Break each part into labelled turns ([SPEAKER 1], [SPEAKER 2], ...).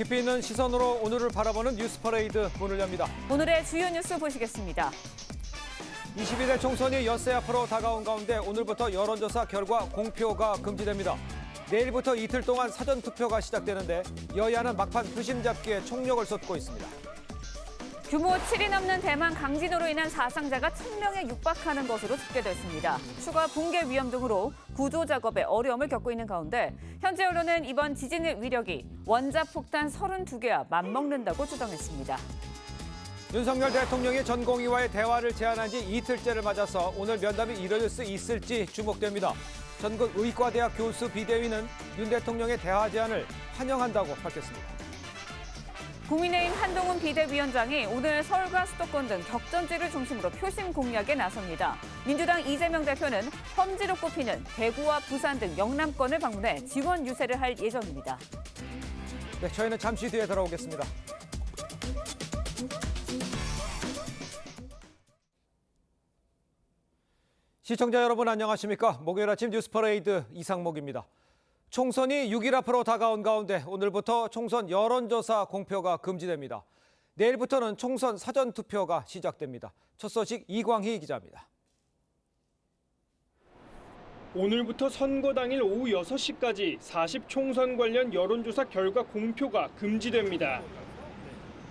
[SPEAKER 1] 깊이 있는 시선으로 오늘을 바라보는 뉴스 퍼레이드 문을 엽니다.
[SPEAKER 2] 오늘의 주요 뉴스 보시겠습니다.
[SPEAKER 1] 22대 총선이 엿새 앞으로 다가온 가운데 오늘부터 여론조사 결과 공표가 금지됩니다. 내일부터 이틀 동안 사전투표가 시작되는데 여야는 막판 표심 잡기에 총력을 쏟고 있습니다.
[SPEAKER 2] 규모 7이 넘는 대만 강진으로 인한 사상자가 1000명에 육박하는 것으로 집계됐습니다. 추가 붕괴 위험 등으로 구조 작업에 어려움을 겪고 있는 가운데 현지 언론은 이번 지진의 위력이 원자폭탄 32개와 맞먹는다고 주장했습니다.
[SPEAKER 1] 윤석열 대통령이 전공의와의 대화를 제안한 지 이틀째를 맞아서 오늘 면담이 이뤄질 수 있을지 주목됩니다. 전국 의과대학 교수 비대위는 윤 대통령의 대화 제안을 환영한다고 밝혔습니다.
[SPEAKER 2] 국민의힘 한동훈 비대위원장이 오늘 서울과 수도권 등 격전지를 중심으로 표심 공략에 나섭니다. 민주당 이재명 대표는 험지로 꼽히는 대구와 부산 등 영남권을 방문해 지원 유세를 할 예정입니다.
[SPEAKER 1] 네, 저희는 잠시 뒤에 돌아오겠습니다. 시청자 여러분 안녕하십니까? 목요일 아침 뉴스 퍼레이드 이상목입니다. 총선이 6일 앞으로 다가온 가운데 오늘부터 총선 여론조사 공표가 금지됩니다. 내일부터는 총선 사전투표가 시작됩니다. 첫 소식 이광희 기자입니다.
[SPEAKER 3] 오늘부터 선거 당일 오후 6시까지 40총선 관련 여론조사 결과 공표가 금지됩니다.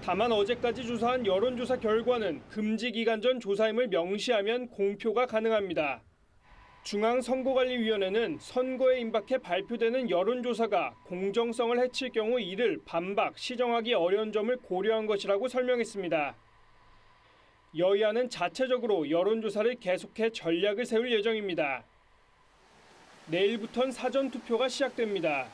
[SPEAKER 3] 다만 어제까지 조사한 여론조사 결과는 금지 기간 전 조사임을 명시하면 공표가 가능합니다. 중앙선거관리위원회는 선거에 임박해 발표되는 여론조사가 공정성을 해칠 경우 이를 반박, 시정하기 어려운 점을 고려한 것이라고 설명했습니다. 여야는 자체적으로 여론조사를 계속해 전략을 세울 예정입니다. 내일부터는 사전투표가 시작됩니다.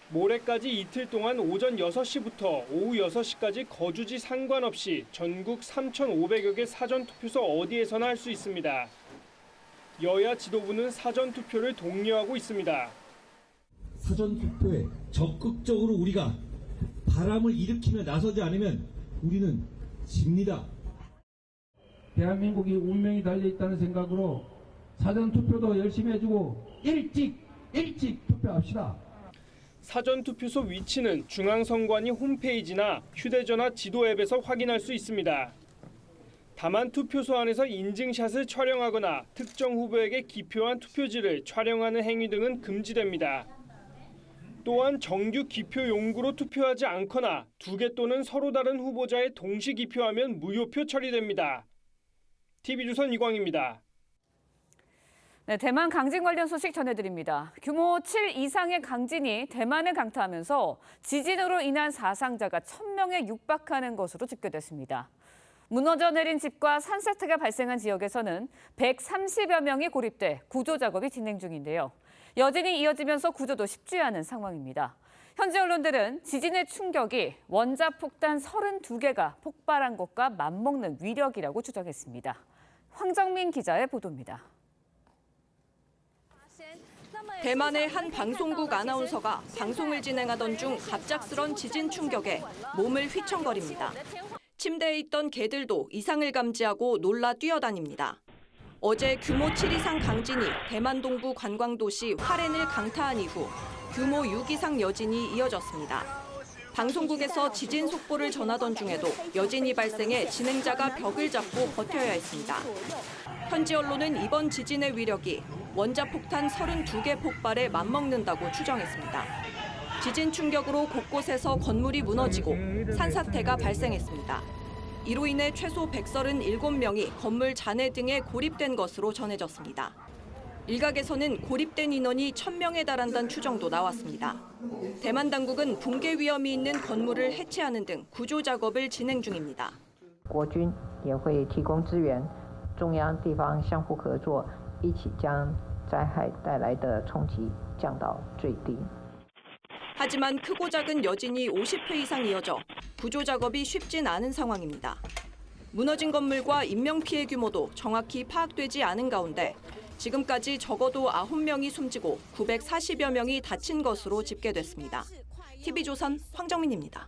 [SPEAKER 3] 모레까지 이틀 동안 오전 6시부터 오후 6시까지 거주지 상관없이 전국 3,500여 개 사전투표소 어디에서나 할 수 있습니다. 여야 지도부는 사전투표를 독려하고 있습니다.
[SPEAKER 4] 사전투표에 적극적으로 우리가 바람을 일으키며 나서지 않으면 우리는 집니다.
[SPEAKER 5] 대한민국이 운명이 달려있다는 생각으로 사전투표도 열심히 해주고 일찍 투표합시다.
[SPEAKER 3] 사전투표소 위치는 중앙선관위 홈페이지나 휴대전화 지도 앱에서 확인할 수 있습니다. 다만 투표소 안에서 인증샷을 촬영하거나 특정 후보에게 기표한 투표지를 촬영하는 행위 등은 금지됩니다. 또한 정규 기표 용구로 투표하지 않거나 2개 또는 서로 다른 후보자의 동시 기표하면 무효표 처리됩니다. TV조선 이광입니다.
[SPEAKER 2] 네, 대만 강진 관련 소식 전해드립니다. 규모 7 이상의 강진이 대만을 강타하면서 지진으로 인한 사상자가 1000명에 육박하는 것으로 집계됐습니다. 무너져 내린 집과 산사태가 발생한 지역에서는 130여 명이 고립돼 구조 작업이 진행 중인데요. 여진이 이어지면서 구조도 쉽지 않은 상황입니다. 현지 언론들은 지진의 충격이 원자폭탄 32개가 폭발한 것과 맞먹는 위력이라고 주장했습니다. 황정민 기자의 보도입니다.
[SPEAKER 6] 대만의 한 방송국 아나운서가 방송을 진행하던 중 갑작스런 지진 충격에 몸을 휘청거립니다. 침대에 있던 개들도 이상을 감지하고 놀라 뛰어다닙니다. 어제 규모 7 이상 강진이 대만 동부 관광도시 화롄을 강타한 이후 규모 6 이상 여진이 이어졌습니다. 방송국에서 지진 속보를 전하던 중에도 여진이 발생해 진행자가 벽을 잡고 버텨야 했습니다. 현지 언론은 이번 지진의 위력이 원자폭탄 32개 폭발에 맞먹는다고 추정했습니다. 지진 충격으로 곳곳에서 건물이 무너지고 산사태가 발생했습니다. 이로 인해 최소 137명이 건물 잔해 등에 고립된 것으로 전해졌습니다. 일각에서는 고립된 인원이 1000명에 달한다는 추정도 나왔습니다. 대만 당국은 붕괴 위험이 있는 건물을 해체하는 등 구조 작업을 진행 중입니다.
[SPEAKER 7] 国军也会提供支援，中央地方相互合作，一起将灾害带来的冲击降到最低。
[SPEAKER 6] 하지만 크고 작은 여진이 50회 이상 이어져 구조 작업이 쉽진 않은 상황입니다. 무너진 건물과 인명피해 규모도 정확히 파악되지 않은 가운데 지금까지 적어도 9명이 숨지고 940여 명이 다친 것으로 집계됐습니다. TV조선 황정민입니다.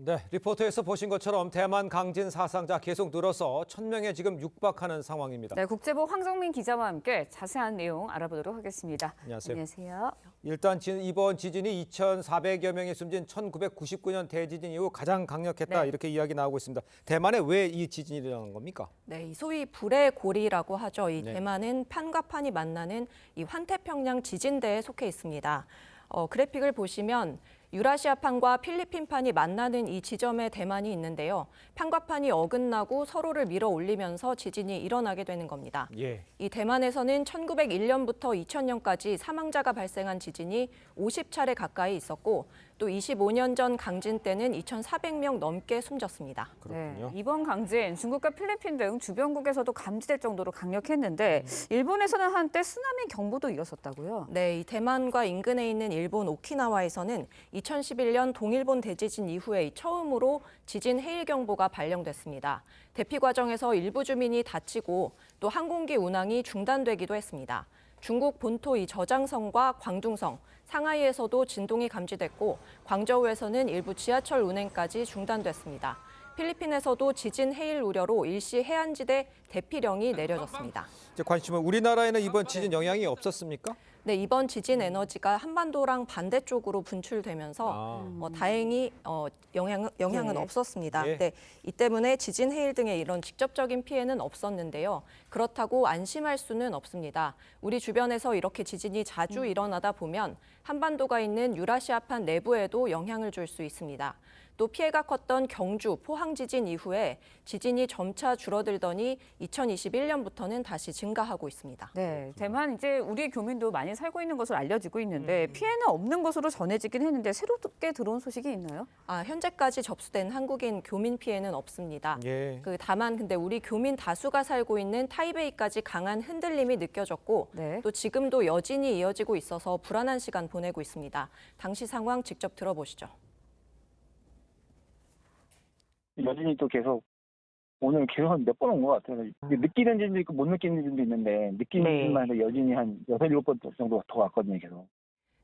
[SPEAKER 1] 네, 리포트에서 보신 것처럼 대만 강진 사상자 계속 늘어서 1000명에 지금 육박하는 상황입니다.
[SPEAKER 2] 네, 국제부 황정민 기자와 함께 자세한 내용 알아보도록 하겠습니다.
[SPEAKER 1] 안녕하세요.
[SPEAKER 2] 안녕하세요.
[SPEAKER 1] 일단 이번 지진이 2,400여 명이 숨진 1999년 대지진 이후 가장 강력했다
[SPEAKER 8] 네.
[SPEAKER 1] 이렇게 이야기 나오고 있습니다. 대만에 왜 이 지진이 일어난 겁니까?
[SPEAKER 8] 네, 이 소위 불의 고리라고 하죠. 이
[SPEAKER 1] 네.
[SPEAKER 8] 대만은 판과 판이 만나는 이 환태평양 지진대에 속해 있습니다. 그래픽을 보시면 유라시아판과 필리핀판이 만나는 이 지점에 대만이 있는데요. 판과 판이 어긋나고 서로를 밀어 올리면서 지진이 일어나게 되는 겁니다.
[SPEAKER 1] 예.
[SPEAKER 8] 이 대만에서는 1901년부터 2000년까지 사망자가 발생한 지진이 50차례 가까이 있었고 또 25년 전 강진 때는 2,400명 넘게 숨졌습니다.
[SPEAKER 1] 그렇군요.
[SPEAKER 2] 네, 이번 강진 중국과 필리핀 등 주변국에서도 감지될 정도로 강력했는데 일본에서는 한때 쓰나미 경보도 일었었다고요.
[SPEAKER 8] 네, 이 대만과 인근에 있는 일본 오키나와에서는 2011년 동일본 대지진 이후에 처음으로 지진 해일 경보가 발령됐습니다. 대피 과정에서 일부 주민이 다치고 또 항공기 운항이 중단되기도 했습니다. 중국 본토 이 저장성과 광둥성, 상하이에서도 진동이 감지됐고 광저우에서는 일부 지하철 운행까지 중단됐습니다. 필리핀에서도 지진 해일 우려로 일시 해안지대 대피령이 내려졌습니다.
[SPEAKER 1] 이제 관심은 우리나라에는 이번 지진 영향이 없었습니까?
[SPEAKER 8] 네, 이번 지진 에너지가 한반도랑 반대쪽으로 분출되면서 다행히 영향은
[SPEAKER 2] 예.
[SPEAKER 8] 없었습니다.
[SPEAKER 1] 예.
[SPEAKER 8] 네, 이 때문에 지진 해일 등의 이런 직접적인 피해는 없었는데요. 그렇다고 안심할 수는 없습니다. 우리 주변에서 이렇게 지진이 자주 일어나다 보면 한반도가 있는 유라시아판 내부에도 영향을 줄 수 있습니다. 또 피해가 컸던 경주, 포항 지진 이후에 지진이 점차 줄어들더니 2021년부터는 다시 증가하고 있습니다.
[SPEAKER 2] 네, 대만 이제 우리 교민도 많이 살고 있는 것으로 알려지고 있는데 피해는 없는 것으로 전해지긴 했는데 새롭게 들어온 소식이 있나요?
[SPEAKER 8] 현재까지 접수된 한국인 교민 피해는 없습니다.
[SPEAKER 1] 예.
[SPEAKER 8] 다만 근데 우리 교민 다수가 살고 있는 타이베이까지 강한 흔들림이 느껴졌고
[SPEAKER 2] 네.
[SPEAKER 8] 또 지금도 여진이 이어지고 있어서 불안한 시간 보내고 있습니다. 당시 상황 직접 들어보시죠.
[SPEAKER 9] 여진이 또 계속 오늘 계속 한 몇 번 온 것 같아요. 느끼는 지진도 있고 못 느끼는 지진도 있는데 느끼는 지진만 해도 여진이 한 6, 7번 정도 더 왔거든요, 계속.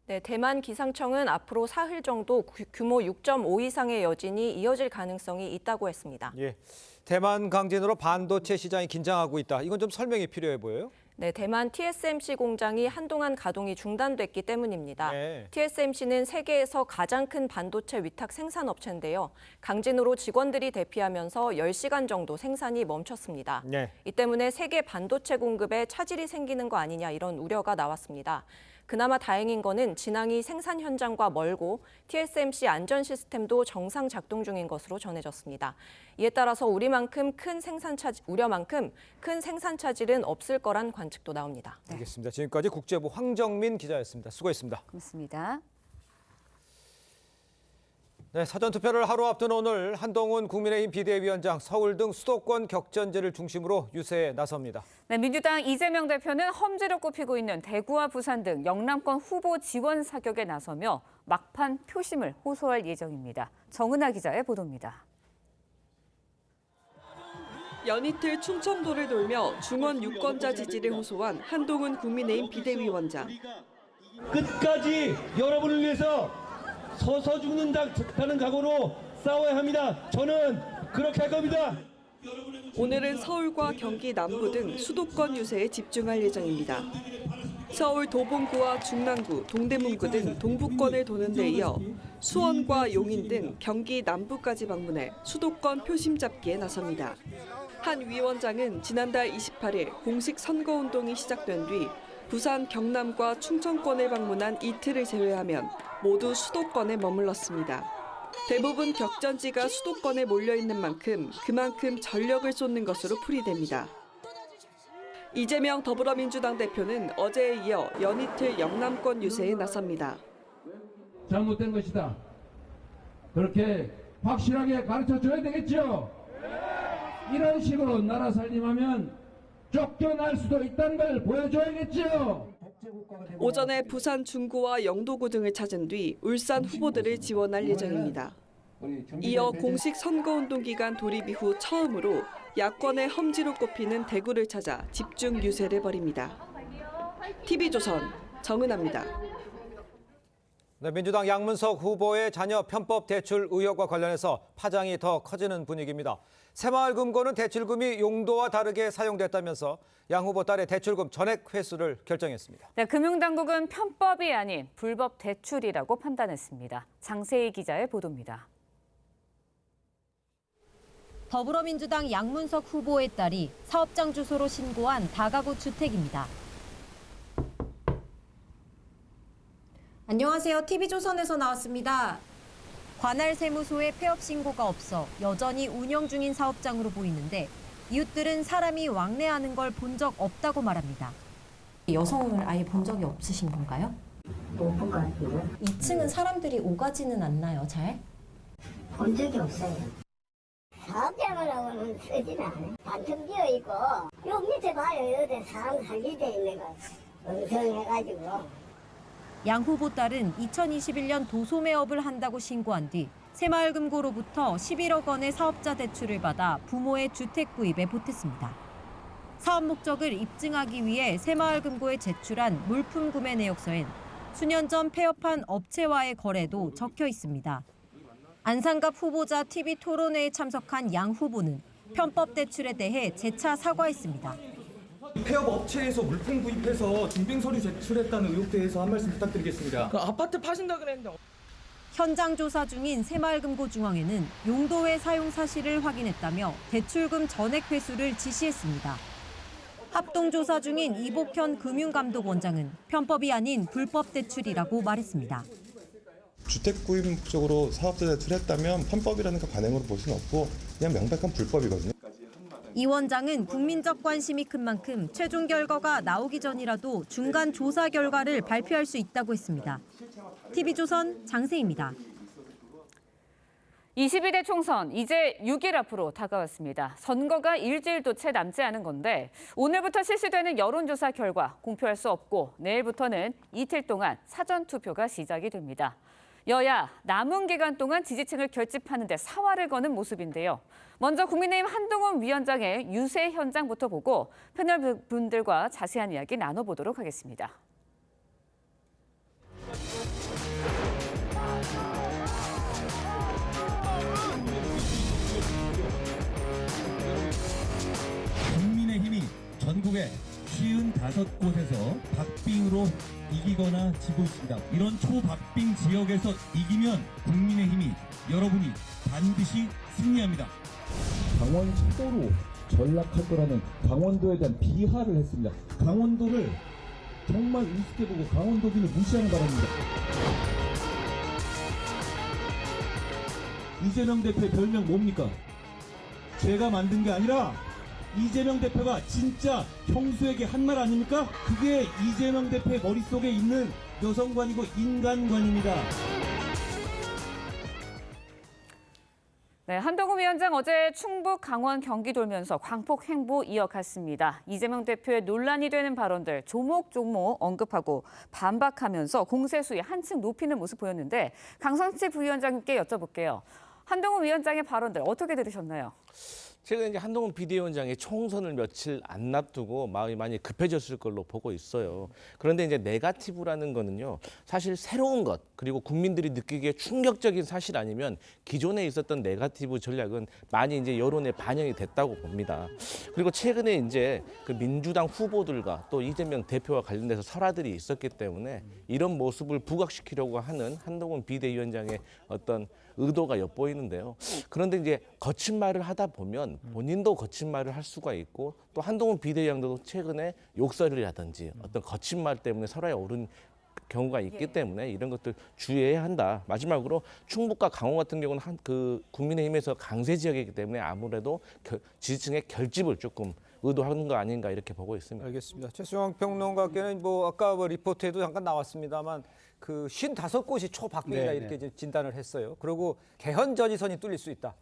[SPEAKER 8] 네, 대만 기상청은 앞으로 사흘 정도 규모 6.5 이상의 여진이 이어질 가능성이 있다고 했습니다.
[SPEAKER 1] 예. 대만 강진으로 반도체 시장이 긴장하고 있다. 이건 좀 설명이 필요해 보여요.
[SPEAKER 8] 네, 대만 TSMC 공장이 한동안 가동이 중단됐기 때문입니다.
[SPEAKER 1] 네.
[SPEAKER 8] TSMC는 세계에서 가장 큰 반도체 위탁 생산업체인데요. 강진으로 직원들이 대피하면서 10시간 정도 생산이 멈췄습니다.
[SPEAKER 1] 네.
[SPEAKER 8] 이 때문에 세계 반도체 공급에 차질이 생기는 거 아니냐 이런 우려가 나왔습니다. 그나마 다행인 거는 진앙이 생산 현장과 멀고 TSMC 안전 시스템도 정상 작동 중인 것으로 전해졌습니다. 이에 따라서 우려만큼 큰 생산 차질은 없을 거란 관측도 나옵니다.
[SPEAKER 1] 알겠습니다. 지금까지 국제부 황정민 기자였습니다. 수고했습니다.
[SPEAKER 2] 고맙습니다.
[SPEAKER 1] 네, 사전투표를 하루 앞둔 오늘 한동훈 국민의힘 비대위원장 서울 등 수도권 격전지를 중심으로 유세에 나섭니다.
[SPEAKER 2] 네, 민주당 이재명 대표는 험지로 꼽히고 있는 대구와 부산 등 영남권 후보 지원 사격에 나서며 막판 표심을 호소할 예정입니다. 정은아 기자의 보도입니다.
[SPEAKER 6] 연이틀 충청도를 돌며 중원 유권자 지지를 호소한 한동훈 국민의힘 비대위원장.
[SPEAKER 4] 끝까지 여러분을 위해서 서서 죽는다는 각오로 싸워야 합니다. 저는 그렇게 할 겁니다.
[SPEAKER 6] 오늘은 서울과 경기 남부 등 수도권 유세에 집중할 예정입니다. 서울 도봉구와 중랑구, 동대문구 등 동부권을 도는 데 이어 수원과 용인 등 경기 남부까지 방문해 수도권 표심 잡기에 나섭니다. 한 위원장은 지난달 28일 공식 선거운동이 시작된 뒤 부산, 경남과 충청권을 방문한 이틀을 제외하면 모두 수도권에 머물렀습니다. 대부분 격전지가 수도권에 몰려있는 만큼 그만큼 전력을 쏟는 것으로 풀이됩니다. 이재명 더불어민주당 대표는 어제에 이어 연이틀 영남권 유세에 나섭니다.
[SPEAKER 5] 잘못된 것이다. 그렇게 확실하게 가르쳐줘야 되겠죠. 이런 식으로 나라 살림하면 쫓겨날 수도 있다는 걸 보여줘야겠죠.
[SPEAKER 6] 오전에 부산 중구와 영도구 등을 찾은 뒤 울산 후보들을 지원할 예정입니다. 이어 공식 선거운동 기간 돌입 이후 처음으로 야권의 험지로 꼽히는 대구를 찾아 집중 유세를 벌입니다. TV조선 정은아입니다.
[SPEAKER 1] 네, 민주당 양문석 후보의 자녀 편법 대출 의혹과 관련해서 파장이 더 커지는 분위기입니다. 새마을금고는 대출금이 용도와 다르게 사용됐다면서 양 후보 딸의 대출금 전액 회수를 결정했습니다.
[SPEAKER 2] 네, 금융당국은 편법이 아닌 불법 대출이라고 판단했습니다. 장세희 기자의 보도입니다.
[SPEAKER 10] 더불어민주당 양문석 후보의 딸이 사업장 주소로 신고한 다가구 주택입니다. 안녕하세요. TV조선에서 나왔습니다. 관할 세무소에 폐업 신고가 없어 여전히 운영 중인 사업장으로 보이는데 이웃들은 사람이 왕래하는 걸 본 적 없다고 말합니다.
[SPEAKER 11] 여성을 아예 본 적이 없으신 건가요?
[SPEAKER 12] 못 본 것 같은데.
[SPEAKER 11] 2층은 사람들이 오가지는 않나요, 잘?
[SPEAKER 12] 본 적이 없어요. 사업장을 하고는 쓰진 않아요. 반틈 비어 있고 요 밑에 봐요. 여기 사람 살기 돼 있는 거 엉성해가지고.
[SPEAKER 10] 양 후보 딸은 2021년 도소매업을 한다고 신고한 뒤 새마을금고로부터 11억 원의 사업자 대출을 받아 부모의 주택 구입에 보탰습니다. 사업 목적을 입증하기 위해 새마을금고에 제출한 물품 구매 내역서엔 수년 전 폐업한 업체와의 거래도 적혀 있습니다. 안상갑 후보자 TV 토론회에 참석한 양 후보는 편법 대출에 대해 재차 사과했습니다.
[SPEAKER 13] 폐업 업체에서 물품 구입해서 증빙 서류 제출했다는 의혹 대해서 한 말씀 부탁드리겠습니다.
[SPEAKER 3] 그 아파트 파신다 그랬는데.
[SPEAKER 10] 현장 조사 중인 새마을금고 중앙에는 용도의 사용 사실을 확인했다며 대출금 전액 회수를 지시했습니다. 합동 조사 중인 이복현 금융감독원장은 편법이 아닌 불법 대출이라고 말했습니다.
[SPEAKER 14] 주택 구입 목적으로 사업자 대출했다면 편법이라는 거 관행으로 볼 수는 없고 그냥 명백한 불법이거든요.
[SPEAKER 10] 이 원장은 국민적 관심이 큰 만큼 최종 결과가 나오기 전이라도 중간 조사 결과를 발표할 수 있다고 했습니다. TV조선 장세희입니다.
[SPEAKER 2] 22대 총선 이제 6일 앞으로 다가왔습니다. 선거가 일주일도 채 남지 않은 건데 오늘부터 실시되는 여론조사 결과 공표할 수 없고 내일부터는 이틀 동안 사전투표가 시작이 됩니다. 여야 남은 기간 동안 지지층을 결집하는 데 사활을 거는 모습인데요. 먼저 국민의힘 한동훈 위원장의 유세 현장부터 보고 패널 분들과 자세한 이야기 나눠보도록 하겠습니다.
[SPEAKER 15] 국민의힘이 전국의 55곳에서 박빙으로 이기거나 지고 있습니다. 이런 초박빙 지역에서 이기면 국민의힘이 여러분이 반드시 승리합니다.
[SPEAKER 5] 강원 최고로 전락할 거라는 강원도에 대한 비하를 했습니다. 강원도를 정말 우습게 보고 강원도민을 무시하는 바랍니다. 이재명 대표의 별명 뭡니까? 제가 만든 게 아니라 이재명 대표가 진짜 형수에게 한 말 아닙니까? 그게 이재명 대표의 머릿속에 있는 여성관이고 인간관입니다.
[SPEAKER 2] 네, 한동훈 위원장 어제 충북, 강원, 경기 돌면서 광폭 행보 이어갔습니다. 이재명 대표의 논란이 되는 발언들 조목조목 언급하고 반박하면서 공세 수위 한층 높이는 모습 보였는데 강성치 부위원장님께 여쭤볼게요. 한동훈 위원장의 발언들 어떻게 들으셨나요?
[SPEAKER 16] 최근에 이제 한동훈 비대위원장이 총선을 며칠 안 놔두고 마음이 많이 급해졌을 걸로 보고 있어요. 그런데 이제 네거티브라는 거는요, 사실 새로운 것 그리고 국민들이 느끼기에 충격적인 사실 아니면 기존에 있었던 네거티브 전략은 많이 이제 여론에 반영이 됐다고 봅니다. 그리고 최근에 이제 그 민주당 후보들과 또 이재명 대표와 관련돼서 설화들이 있었기 때문에 이런 모습을 부각시키려고 하는 한동훈 비대위원장의 어떤 의도가 엿보이는데요. 그런데 이제 거친 말을 하다 보면 본인도 거친 말을 할 수가 있고 또 한동훈 비대위원장도 최근에 욕설이라든지 어떤 거친 말 때문에 설화에 오른 경우가 있기 때문에 이런 것들 주의해야 한다. 마지막으로 충북과 강원 같은 경우는 국민의힘에서 강세 지역이기 때문에 아무래도 지지층의 결집을 조금 의도하는 거 아닌가 이렇게 보고 있습니다.
[SPEAKER 1] 알겠습니다. 최수영 평론가께는 아까 리포트에도 잠깐 나왔습니다만 55곳이 초박빙이다 이렇게 이제 진단을 했어요. 그리고 개헌 전의선이 뚫릴 수 있다.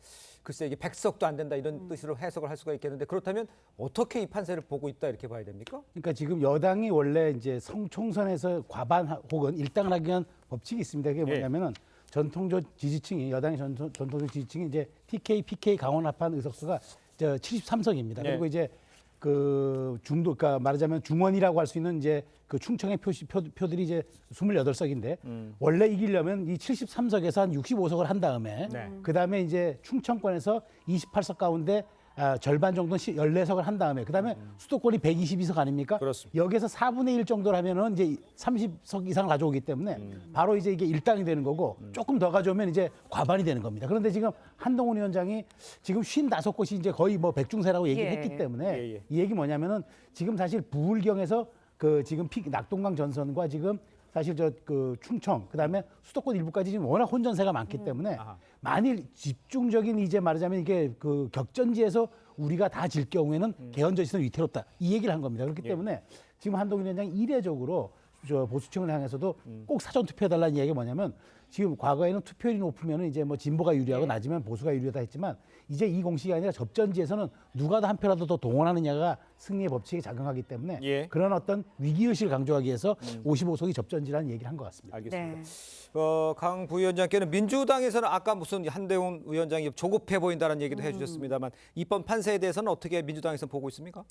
[SPEAKER 1] 글쎄 이게 100석도 안 된다 이런 뜻으로 해석을 할 수가 있겠는데 그렇다면 어떻게 이 판세를 보고 있다 이렇게 봐야 됩니까?
[SPEAKER 17] 그러니까 지금 여당이 원래 이제 총선에서 과반 혹은 일당을 하기 위한 법칙이 있습니다. 그게 뭐냐면은 전통적 지지층이 여당의 전통적 지지층이 이제 TK, PK 강원 합한 의석수가 73석입니다. 그리고 이제 그 중도, 그러니까 말하자면 중원이라고 할 수 있는 이제 그 충청의 표들이 이제 28석인데 원래 이기려면 이 73석에서 한 65석을 한 다음에 그 다음에 이제 충청권에서 28석 가운데 절반 정도는 14석을 한 다음에 그다음에 수도권이 122석 아닙니까?
[SPEAKER 1] 그렇습니다.
[SPEAKER 17] 여기에서 4분의 1 정도를 하면은 이제 30석 이상을 가져오기 때문에 바로 이제 이게 일당이 되는 거고 조금 더 가져오면 이제 과반이 되는 겁니다. 그런데 지금 한동훈 위원장이 지금 55곳이 이제 거의 뭐 백중세라고 얘기를 했기 때문에 이 얘기 뭐냐면은 지금 사실 부울경에서 그 지금 낙동강 전선과 지금 사실 저 그 충청 그다음에 수도권 일부까지 지금 워낙 혼전세가 많기 때문에 만일 집중적인 이제 말하자면 이게 그 격전지에서 우리가 다 질 경우에는 개헌전시는 위태롭다 이 얘기를 한 겁니다. 그렇기 때문에 지금 한동훈 위원장이 이례적으로 저 보수층을 향해서도 꼭 사전 투표해달라는 얘기가 뭐냐면 지금 과거에는 투표율이 높으면 이제 뭐 진보가 유리하고 낮으면 보수가 유리하다 했지만 이제 이 공식이 아니라 접전지에서는 누가 더 한 표라도 더 동원하느냐가 승리의 법칙에 작용하기 때문에 그런 어떤 위기의식을 강조하기 위해서 55석이 접전지라는 얘기를 한 것 같습니다.
[SPEAKER 1] 알겠습니다. 강 부위원장께는 민주당에서는 아까 무슨 한동훈 위원장이 조급해 보인다는 얘기도 해주셨습니다만 이번 판세에 대해서는 어떻게 민주당에서 보고 있습니까?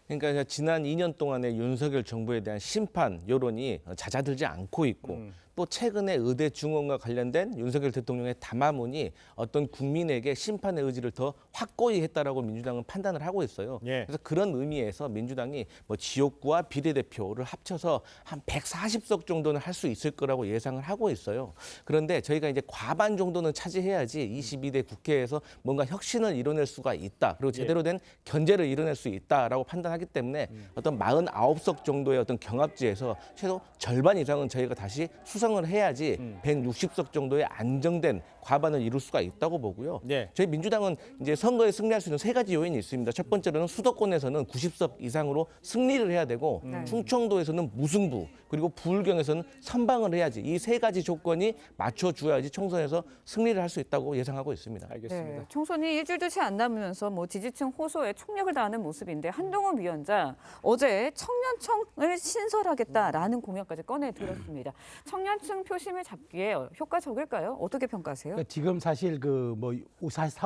[SPEAKER 16] 그러니까 지난 2년 동안의 윤석열 정부에 대한 심판 여론이 잦아들지 않고 있고 또 최근에 의대 증원과 관련된 윤석열 대통령의 담화문이 어떤 국민에게 심판의 의지를 더 확고히 했다라고 민주당은 판단을 하고 있어요. 그래서 그런 의미에서 민주당이 뭐 지역구와 비례대표를 합쳐서 한 140석 정도는 할 수 있을 거라고 예상을 하고 있어요. 그런데 저희가 이제 과반 정도는 차지해야지 22대 국회에서 뭔가 혁신을 이뤄낼 수가 있다. 그리고 제대로 된 견제를 이뤄낼 수 있다라고 판단하기 때문에 어떤 49석 정도의 어떤 경합지에서 최소 절반 이상은 저희가 다시 수성을 해야지 160석 정도의 안정된 과반을 이룰 수가 있다고 보고요. 저희 민주당은 이제 선거에 승리할 수 있는 3가지 요인이 있습니다. 첫 번째로는 수도권에서는 90석 이상으로 승리를 해야 되고 충청도에서는 무승부 그리고 부울경에서는 선방을 해야지 이 3가지 조건이 맞춰줘야지 총선에서 승리를 할 수 있다고 예상하고 있습니다.
[SPEAKER 1] 알겠습니다.
[SPEAKER 2] 총선이 일주일도 채 안 남으면서 뭐 지지층 호소에 총력을 다하는 모습인데 한동훈 위원장 어제 청년청을 신설하겠다라는 공약까지 꺼내 들었습니다. 청년층 표심을 잡기에 효과적일까요? 어떻게 평가하세요?
[SPEAKER 17] 그러니까 지금 사실 그 뭐 40,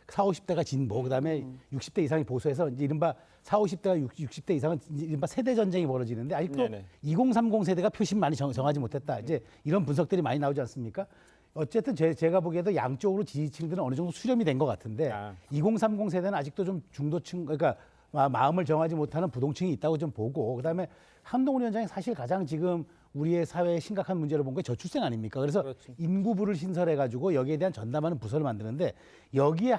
[SPEAKER 17] 50대가 진보, 그다음에 60대 이상이 보수해서 이제 이른바 40, 50대가 60대 이상은 이른바 세대 전쟁이 벌어지는데 아직도 2030 세대가 표심 많이 정하지 못했다. 이제 이런 분석들이 많이 나오지 않습니까? 어쨌든 제가 보기에도 양쪽으로 지지층들은 어느 정도 수렴이 된 것 같은데 2030 세대는 아직도 좀 중도층, 그러니까 마음을 정하지 못하는 부동층이 있다고 좀 보고 그다음에 한동훈 위원장이 사실 가장 지금 우리의 사회에 심각한 문제를 본 게 저출생 아닙니까? 그래서 인구부를 신설해가지고 여기에 대한 전담하는 부서를 만드는데 여기에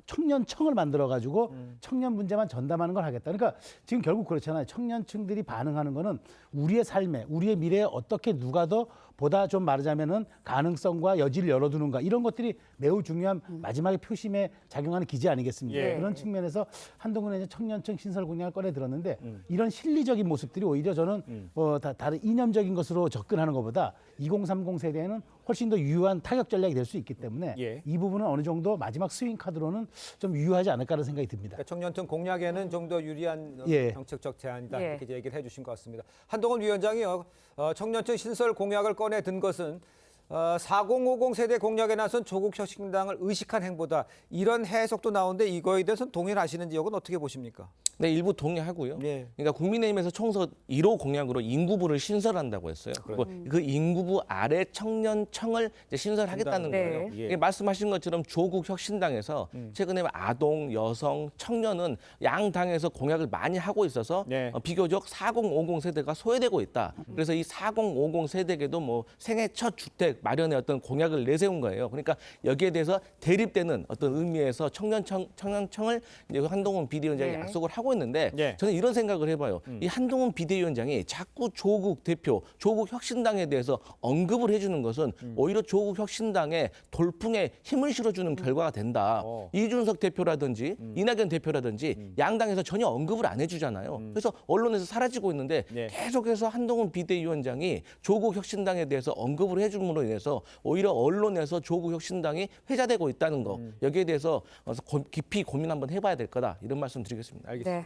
[SPEAKER 17] 청년청을 만들어가지고 청년 문제만 전담하는 걸 하겠다. 그러니까 지금 결국 그렇잖아요. 청년층들이 반응하는 거는 우리의 삶에, 우리의 미래에 어떻게 누가 더 보다 좀 말하자면은 가능성과 여지를 열어두는가 이런 것들이 매우 중요한 마지막에 표심에 작용하는 기제 아니겠습니까? 그런 측면에서 한동훈의 청년층 신설 공약을 꺼내 들었는데 이런 실리적인 모습들이 오히려 저는 다른 이념적인 것으로 접근하는 것보다 2030 세대에는 훨씬 더 유효한 타격 전략이 될 수 있기 때문에 이 부분은 어느 정도 마지막 스윙 카드로는 좀 유효하지 않을까라는 생각이 듭니다.
[SPEAKER 1] 그러니까 청년층 공략에는 좀 더 유리한 정책적 제안이다 이렇게 얘기를 해주신 것 같습니다. 한동훈 위원장이요 청년층 신설 공약을 꺼내 든 것은 4050 세대 공략에 나선 조국 혁신당을 의식한 행보다 이런 해석도 나오는데 이거에 대해서는 동의하시는지 이건 어떻게 보십니까?
[SPEAKER 16] 네, 일부 동의하고요. 그러니까 국민의힘에서 총선 1호 공약으로 인구부를 신설한다고 했어요. 그리고 그 인구부 아래 청년청을 이제 신설하겠다는 거예요. 말씀하신 것처럼 조국 혁신당에서 최근에 아동, 여성, 청년은 양 당에서 공약을 많이 하고 있어서 비교적 4050 세대가 소외되고 있다. 그래서 이 4050 세대에게도 뭐 생애 첫 주택 마련의 어떤 공약을 내세운 거예요. 그러니까 여기에 대해서 대립되는 어떤 의미에서 청년청을 이제 한동훈 비대위원장이 약속을 하고 있는데 저는 이런 생각을 해봐요. 이 한동훈 비대위원장이 자꾸 조국 대표, 조국 혁신당에 대해서 언급을 해주는 것은 오히려 조국 혁신당의 돌풍에 힘을 실어주는 결과가 된다. 이준석 대표라든지 이낙연 대표라든지 양당에서 전혀 언급을 안 해주잖아요. 그래서 언론에서 사라지고 있는데 계속해서 한동훈 비대위원장이 조국 혁신당에 대해서 언급을 해줌으로 인해서 오히려 언론에서 조국 혁신당이 회자되고 있다는 거 여기에 대해서 깊이 고민 한번 해봐야 될 거다 이런 말씀 드리겠습니다.
[SPEAKER 1] 알겠습니다.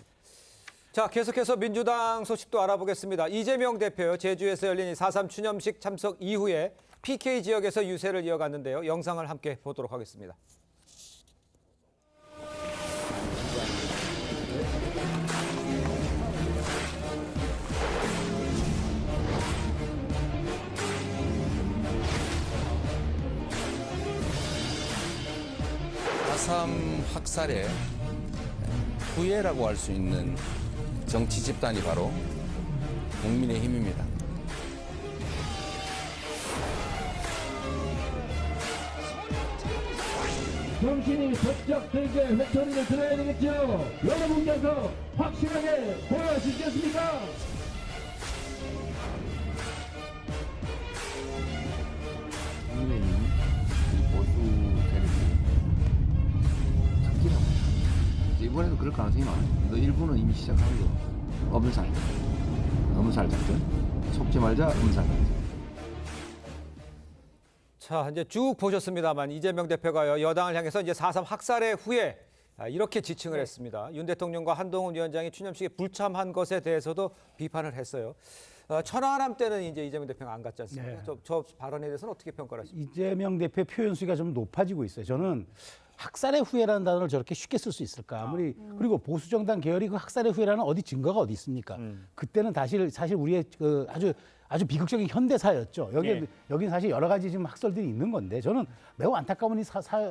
[SPEAKER 1] 자, 계속해서 민주당 소식도 알아보겠습니다. 이재명 대표 제주에서 열린 4.3 추념식 참석 이후에 PK 지역에서 유세를 이어갔는데요. 영상을 함께 보도록 하겠습니다.
[SPEAKER 18] 4.3 학살의 후예라고 할 수 있는 정치 집단이 바로 국민의힘입니다.
[SPEAKER 4] 정신이 번쩍 들게 회초리를 들어야 되겠죠. 여러분께서 확실하게 보여주시겠습니까?
[SPEAKER 19] 국민의힘 보수 세력이 특기라고. 이번에도 그럴 가능성이 많아요. 너 일부는 이미 시작한 거. 엄살 작전. 속지 말자 엄살 작전.
[SPEAKER 1] 자, 이제 쭉 보셨습니다만 이재명 대표가요, 여당을 향해서 이제 4.3 학살의 후에 이렇게 지칭을 했습니다. 윤 대통령과 한동훈 위원장이 추념식에 불참한 것에 대해서도 비판을 했어요. 천안함 때는 이제 이재명 대표가 안 갔지 않습니까?
[SPEAKER 17] 네.
[SPEAKER 1] 저 발언에 대해서는 어떻게 평가를 하십니까?
[SPEAKER 17] 이재명 대표의 표현 수위가 좀 높아지고 있어요. 저는 학살의 후예라는 단어를 저렇게 쉽게 쓸 수 있을까? 아무리 그리고 보수 정당 계열이 그 학살의 후예라는 증거가 어디 있습니까? 그때는 사실 우리의 그 아주 비극적인 현대사였죠. 여기는 사실 여러 가지 지금 학설들이 있는 건데 저는 매우 안타까운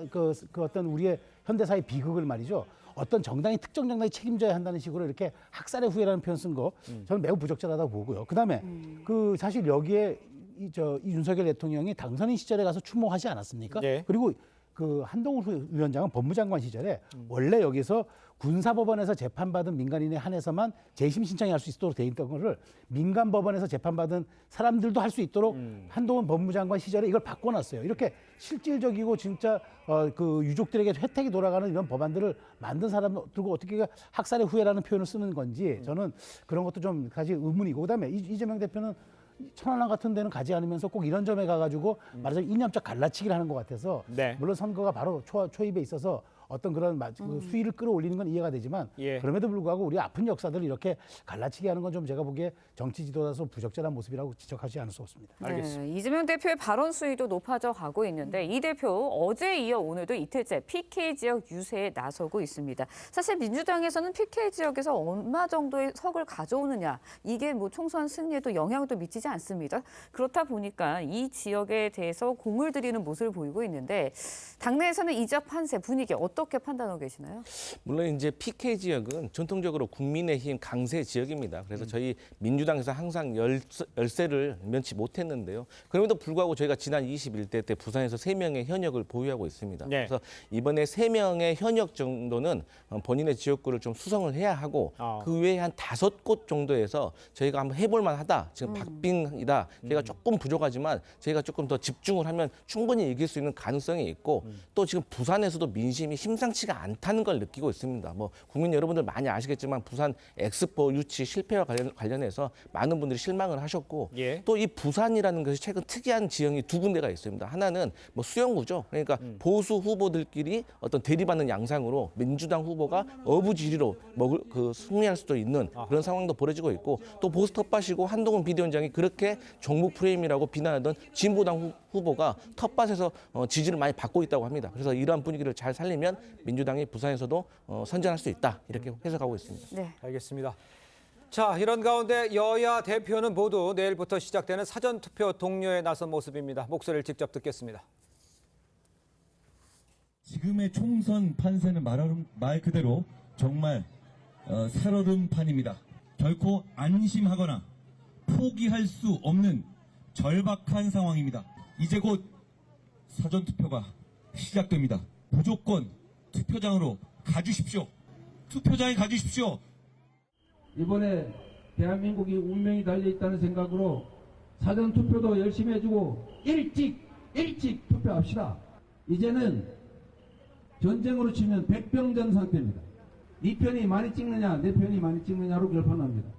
[SPEAKER 17] 그 어떤 우리의 현대사의 비극을 말이죠. 어떤 정당이 특정 정당이 책임져야 한다는 식으로 이렇게 학살의 후예라는 표현 쓴 거 저는 매우 부적절하다고 보고요. 그다음에 그 사실 여기에 이 윤석열 대통령이 당선인 시절에 가서 추모하지 않았습니까?
[SPEAKER 1] 네.
[SPEAKER 17] 그리고 그 한동훈 위원장은 법무장관 시절에 원래 여기서 군사법원에서 재판받은 민간인에 한해서만 재심 신청이 할 수 있도록 돼 있던 거를 민간법원에서 재판받은 사람들도 할 수 있도록 한동훈 법무장관 시절에 이걸 바꿔놨어요. 이렇게 실질적이고 진짜 그 유족들에게 혜택이 돌아가는 이런 법안들을 만든 사람들고 어떻게 학살의 후예라는 표현을 쓰는 건지 저는 그런 것도 좀 사실 의문이고 그다음에 이재명 대표는 천안함 같은 데는 가지 않으면서 꼭 이런 점에 가가지고 말하자면 이념적 갈라치기를 하는 것 같아서 물론 선거가 바로 초입에 있어서 어떤 그런 수위를 끌어올리는 건 이해가 되지만 그럼에도 불구하고 우리 아픈 역사들을 이렇게 갈라치기 하는 건 좀 제가 보기에 정치 지도자로서 부적절한 모습이라고 지적하지 않을 수 없습니다.
[SPEAKER 2] 네, 이재명 대표의 발언 수위도 높아져 가고 있는데 이 대표 어제 이어 오늘도 이틀째 PK 지역 유세에 나서고 있습니다. 사실 민주당에서는 PK 지역에서 얼마 정도의 석을 가져오느냐 이게 뭐 총선 승리에도 영향도 미치지 않습니다. 그렇다 보니까 이 지역에 대해서 공을 들이는 모습을 보이고 있는데 당내에서는 이 지역 판세 분위기 어떻게 판단하고 계시나요?
[SPEAKER 16] 물론 이제 PK 지역은 전통적으로 국민의힘 강세 지역입니다. 그래서 저희 민주당에서 항상 열세를 면치 못했는데요. 그럼에도 불구하고 저희가 지난 21대 때 부산에서 3명의 현역을 보유하고 있습니다. 그래서 이번에 3명의 현역 정도는 본인의 지역구를 좀 수성을 해야 하고 그 외에 한 5곳 정도에서 저희가 한번 해볼 만하다. 지금 박빙이다. 저희가 조금 부족하지만 저희가 조금 더 집중을 하면 충분히 이길 수 있는 가능성이 있고 또 지금 부산에서도 민심이 심상치가 않다는 걸 느끼고 있습니다. 뭐 국민 여러분들 많이 아시겠지만 부산 엑스포 유치 실패와 관련해서 많은 분들이 실망을 하셨고 또 이 부산이라는 것이 최근 특이한 지형이 2군데가 있습니다. 하나는 뭐 수영구죠. 그러니까 보수 후보들끼리 어떤 대립하는 양상으로 민주당 후보가 어부지리로 승리할 수도 있는 그런 상황도 벌어지고 있고 또 보수 텃밭이고 한동훈 비대위원장이 그렇게 종북 프레임이라고 비난하던 진보당 후보가 텃밭에서 지지를 많이 받고 있다고 합니다. 그래서 이러한 분위기를 잘 살리면 민주당이 부산에서도 선전할 수 있다 이렇게 해석하고 있습니다.
[SPEAKER 2] 네,
[SPEAKER 1] 알겠습니다. 자, 이런 가운데 여야 대표는 모두 내일부터 시작되는 사전투표 독려에 나선 모습입니다. 목소리를 직접 듣겠습니다.
[SPEAKER 15] 지금의 총선 판세는 말 그대로 정말 살얼음판입니다. 결코 안심하거나 포기할 수 없는 절박한 상황입니다. 이제 곧 사전투표가 시작됩니다. 무조건 투표장으로 가주십시오. 투표장에 가주십시오.
[SPEAKER 4] 이번에 대한민국이 운명이 달려있다는 생각으로 사전투표도 열심히 해주고 일찍 투표합시다. 이제는 전쟁으로 치면 백병전 상태입니다. 네 편이 많이 찍느냐 내 편이 많이 찍느냐로 결판납니다.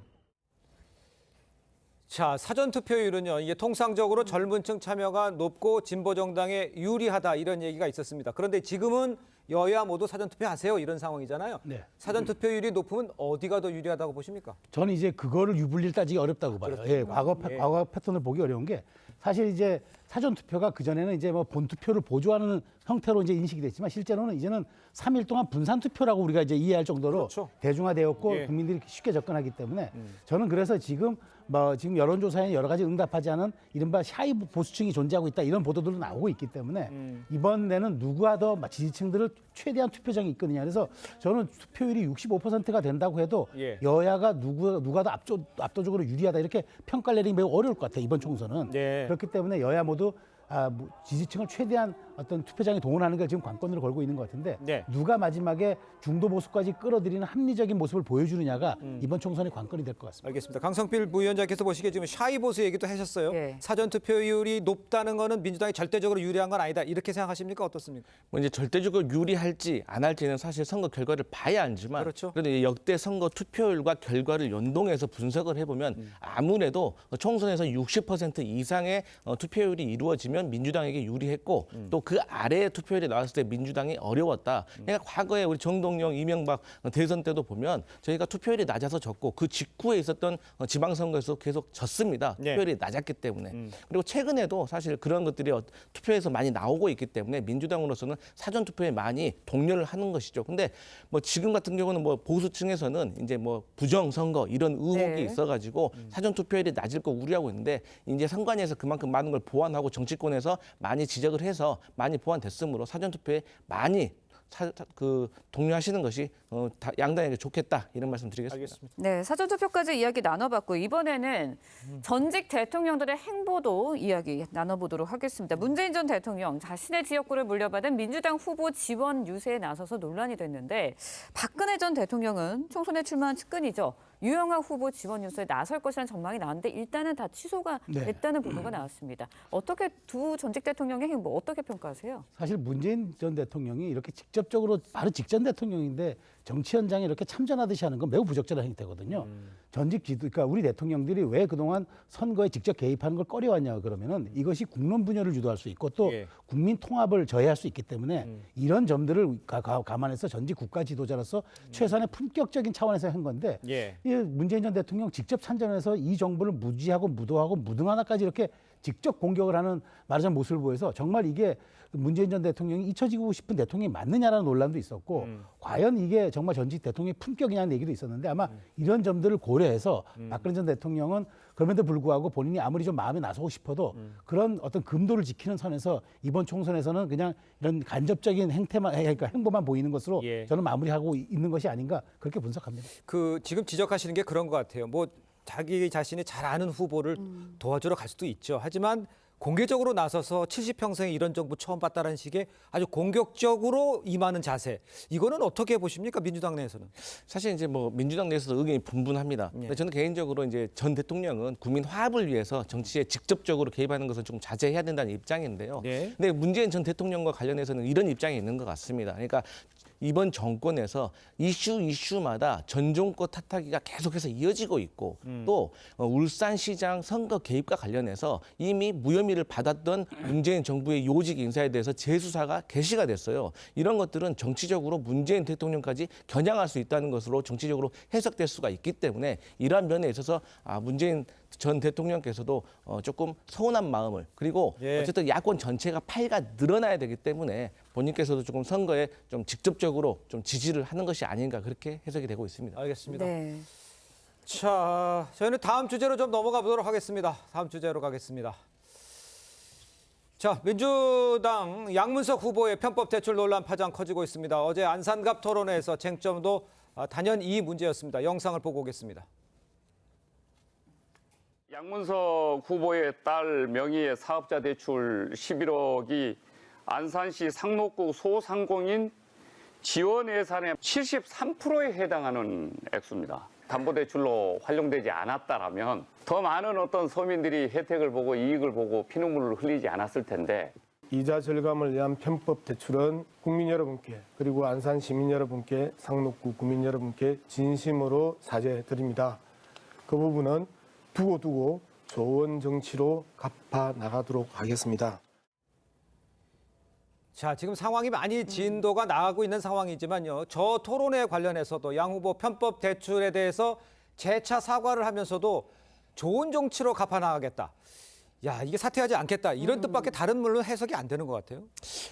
[SPEAKER 1] 자, 사전투표율은요, 이게 통상적으로 젊은층 참여가 높고 진보정당에 유리하다 이런 얘기가 있었습니다. 그런데 지금은 여야 모두 사전투표하세요 이런 상황이잖아요. 사전투표율이 높으면 어디가 더 유리하다고 보십니까?
[SPEAKER 17] 저는 이제 그거를 유불리를 따지기 어렵다고 봐요. 과거 패턴을 보기 어려운 게 사실 이제 사전투표가 그전에는 이제 뭐 본투표를 보조하는 형태로 이제 인식이 됐지만 실제로는 이제는 3일 동안 분산투표라고 우리가 이제 이해할 정도로 대중화되었고 국민들이 쉽게 접근하기 때문에 저는 그래서 지금 여론조사에 여러 가지 응답하지 않은 이른바 샤이 보수층이 존재하고 있다 이런 보도들도 나오고 있기 때문에 이번에는 누가 더 지지층들을 최대한 투표장이 있거든요. 그래서 저는 투표율이 65%가 된다고 해도
[SPEAKER 1] 예.
[SPEAKER 17] 여야가 누가 더 압도적으로 유리하다 이렇게 평가를 내리기 매우 어려울 것 같아요. 이번 총선은.
[SPEAKER 1] 네.
[SPEAKER 17] 그렇기 때문에 여야 모두 지지층을 최대한 어떤 투표장에 동원하는 걸 지금 관건으로 걸고 있는 것 같은데
[SPEAKER 1] 네.
[SPEAKER 17] 누가 마지막에 중도 보수까지 끌어들이는 합리적인 모습을 보여주느냐가 이번 총선의 관건이 될 것 같습니다.
[SPEAKER 1] 알겠습니다. 강성필 부위원장께서 보시기에 지금 샤이 보수 얘기도 하셨어요.
[SPEAKER 2] 예.
[SPEAKER 1] 사전 투표율이 높다는 거는 민주당이 절대적으로 유리한 건 아니다. 이렇게 생각하십니까? 어떻습니까?
[SPEAKER 16] 뭐 이제 절대적으로 유리할지 안 할지는 사실 선거 결과를 봐야 알지만
[SPEAKER 1] 그렇죠.
[SPEAKER 16] 그래도 이 역대 선거 투표율과 결과를 연동해서 분석을 해보면 아무래도 총선에서 60% 이상의 투표율이 이루어지면 민주당에게 유리했고 또 그 아래의 투표율이 나왔을 때 민주당이 어려웠다. 그러니까 과거에 우리 정동영, 이명박 대선 때도 보면 저희가 투표율이 낮아서 졌고 그 직후에 있었던 지방선거에서 계속 졌습니다.
[SPEAKER 1] 네.
[SPEAKER 16] 투표율이 낮았기 때문에. 그리고 최근에도 사실 그런 것들이 투표에서 많이 나오고 있기 때문에 민주당으로서는 사전 투표에 많이 독려를 하는 것이죠. 근데 뭐 지금 같은 경우는 뭐 보수층에서는 이제 뭐 부정 선거 이런 의혹이
[SPEAKER 2] 네.
[SPEAKER 16] 있어가지고 사전 투표율이 낮을 거 우려하고 있는데 이제 선관위에서 그만큼 많은 걸 보완하고 정치권에서 많이 지적을 해서 많이 보완됐으므로 사전 투표에 많이 독려하시는 것이 양당에게 좋겠다 이런 말씀드리겠습니다.
[SPEAKER 1] 알겠습니다.
[SPEAKER 2] 네, 사전투표까지 이야기 나눠봤고 이번에는 전직 대통령들의 행보도 이야기 나눠보도록 하겠습니다. 문재인 전 대통령 자신의 지역구를 물려받은 민주당 후보 지원 유세에 나서서 논란이 됐는데 박근혜 전 대통령은 총선에 출마한 측근이죠. 유영하 후보 지원 유세에 나설 것이라는 전망이 나왔는데 일단은 다 취소가 됐다는 보도가 나왔습니다. 어떻게 두 전직 대통령의 행보 어떻게 평가하세요?
[SPEAKER 17] 사실 문재인 전 대통령이 이렇게 직접적으로 바로 직전 대통령인데 정치 현장에 이렇게 참전하듯이 하는 건 매우 부적절한 행태거든요. 그러니까 우리 대통령들이 왜 그동안 선거에 직접 개입하는 걸 꺼려왔냐 그러면은 이것이 국론 분열을 유도할 수 있고 또 국민 통합을 저해할 수 있기 때문에 이런 점들을 감안해서 전직 국가 지도자로서 최소한의 품격적인 차원에서 한 건데 이 문재인 전 대통령 직접 참전해서 이 정부를 무지하고 무도하고 무등하나까지 이렇게 직접 공격을 하는 말하자면 모습을 보여서 정말 이게 문재인 전 대통령이 잊혀지고 싶은 대통령이 맞느냐라는 논란도 있었고 과연 이게 정말 전직 대통령의 품격이냐는 얘기도 있었는데 아마 이런 점들을 고려해서 박근혜 전 대통령은 그럼에도 불구하고 본인이 아무리 좀 마음에 나서고 싶어도 그런 어떤 금도를 지키는 선에서 이번 총선에서는 그냥 이런 간접적인 그러니까 행보만 보이는 것으로 저는 마무리하고 있는 것이 아닌가 그렇게 분석합니다.
[SPEAKER 1] 지금 지적하시는 게 그런 것 같아요. 뭐 자기 자신이 잘 아는 후보를 도와주러 갈 수도 있죠. 하지만 공개적으로 나서서 70평생에 이런 정부 처음 봤다는 식의 아주 공격적으로 임하는 자세. 이거는 어떻게 보십니까? 민주당 내에서는.
[SPEAKER 16] 사실 이제 뭐 민주당 내에서도 의견이 분분합니다. 근데 저는 개인적으로 이제 전 대통령은 국민 화합을 위해서 정치에 직접적으로 개입하는 것을 좀 자제해야 된다는 입장인데요. 근데 문재인 전 대통령과 관련해서는 이런 입장이 있는 것 같습니다. 그러니까 이번 정권에서 이슈마다 전 정권 탓하기가 계속해서 이어지고 있고 또 울산시장 선거 개입과 관련해서 이미 무혐의를 받았던 문재인 정부의 요직 인사에 대해서 재수사가 개시가 됐어요. 이런 것들은 정치적으로 문재인 대통령까지 겨냥할 수 있다는 것으로 정치적으로 해석될 수가 있기 때문에 이러한 면에 있어서 문재인 전 대통령께서도 조금 서운한 마음을 그리고 어쨌든 야권 전체가 파이가 늘어나야 되기 때문에 본인께서도 조금 선거에 좀 직접적으로 좀 지지를 하는 것이 아닌가 그렇게 해석이 되고 있습니다.
[SPEAKER 1] 알겠습니다. 자, 저희는 다음 주제로 좀 넘어가 보도록 하겠습니다. 다음 주제로 가겠습니다. 자, 민주당 양문석 후보의 편법 대출 논란 파장 커지고 있습니다. 어제 안산갑 토론회에서 쟁점도 단연 이 문제였습니다. 영상을 보고 오겠습니다.
[SPEAKER 20] 양문석 후보의 딸 명의의 사업자 대출 11억이 안산시 상록구 소상공인 지원 예산의 73%에 해당하는 액수입니다. 담보대출로 활용되지 않았다라면 더 많은 어떤 서민들이 혜택을 보고 이익을 보고 피눈물을 흘리지 않았을 텐데
[SPEAKER 21] 이자 절감을 위한 편법 대출은 국민 여러분께 그리고 안산 시민 여러분께 상록구 구민 여러분께 진심으로 사죄드립니다. 그 부분은 두고 좋은 정치로 갚아 나가도록 하겠습니다.
[SPEAKER 1] 자, 지금 상황이 많이 진도가 나가고 있는 상황이지만요. 저 토론회 관련해서도 양 후보 편법 대출에 대해서 재차 사과를 하면서도 좋은 정치로 갚아 나가겠다. 야, 이게 사퇴하지 않겠다. 이런 뜻밖에 다른 물론 해석이 안 되는 것 같아요.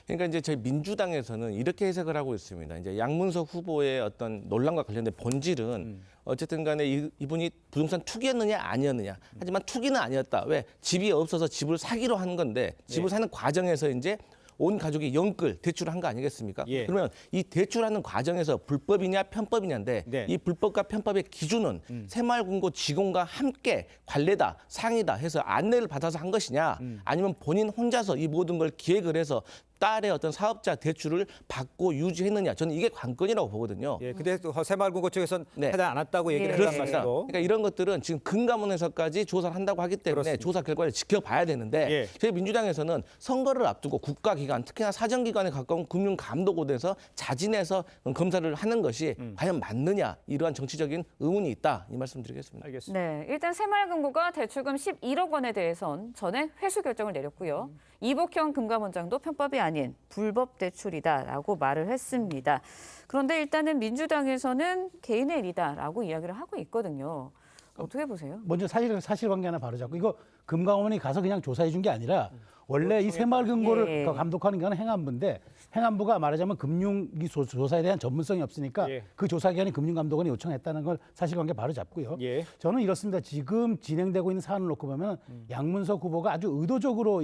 [SPEAKER 16] 그러니까 이제 저희 민주당에서는 이렇게 해석을 하고 있습니다. 이제 양문석 후보의 어떤 논란과 관련된 본질은 어쨌든 간에 이분이 부동산 투기였느냐 아니었느냐. 하지만 투기는 아니었다. 왜? 집이 없어서 집을 사기로 한 건데 집을 사는 과정에서 이제 온 가족이 영끌 대출을 한 거 아니겠습니까? 그러면 이 대출하는 과정에서 불법이냐 편법이냐인데 이 불법과 편법의 기준은 새마을금고 직원과 함께 관례다, 상의다 해서 안내를 받아서 한 것이냐 아니면 본인 혼자서 이 모든 걸 기획을 해서 딸의 어떤 사업자 대출을 받고 유지했느냐 저는 이게 관건이라고 보거든요.
[SPEAKER 1] 근데 새마을금고 측에서는 하지 않았다고 얘기를 했단
[SPEAKER 16] 그렇습니다.
[SPEAKER 1] 말이죠.
[SPEAKER 16] 그러니까 이런 것들은 지금 금감원에서까지 조사를 한다고 하기 때문에
[SPEAKER 1] 그렇습니다.
[SPEAKER 16] 조사 결과를 지켜봐야 되는데 저희 민주당에서는 선거를 앞두고 국가기관 특히나 사정기관에 가까운 금융감독원에서 자진해서 검사를 하는 것이 과연 맞느냐 이러한 정치적인 의문이 있다 이 말씀드리겠습니다.
[SPEAKER 1] 알겠습니다.
[SPEAKER 2] 네, 일단 새마을금고가 대출금 11억 원에 대해선 전에 회수 결정을 내렸고요. 이복형 금감원장도 편법이 아닌 불법 대출이다라고 말을 했습니다. 그런데 일단은 민주당에서는 개인의 일이다라고 이야기를 하고 있거든요. 어떻게 보세요?
[SPEAKER 17] 먼저 사실관계 하나 바로 잡고 이거 금감원이 가서 그냥 조사해 준 게 아니라 원래 이 새마을금고를 감독하는 건 행안부인데 행안부가 말하자면 금융 조사에 대한 전문성이 없으니까 그 조사기관이 금융감독원이 요청했다는 걸 사실관계 바로 잡고요. 저는 이렇습니다. 지금 진행되고 있는 사안을 놓고 보면 양문석 후보가 아주 의도적으로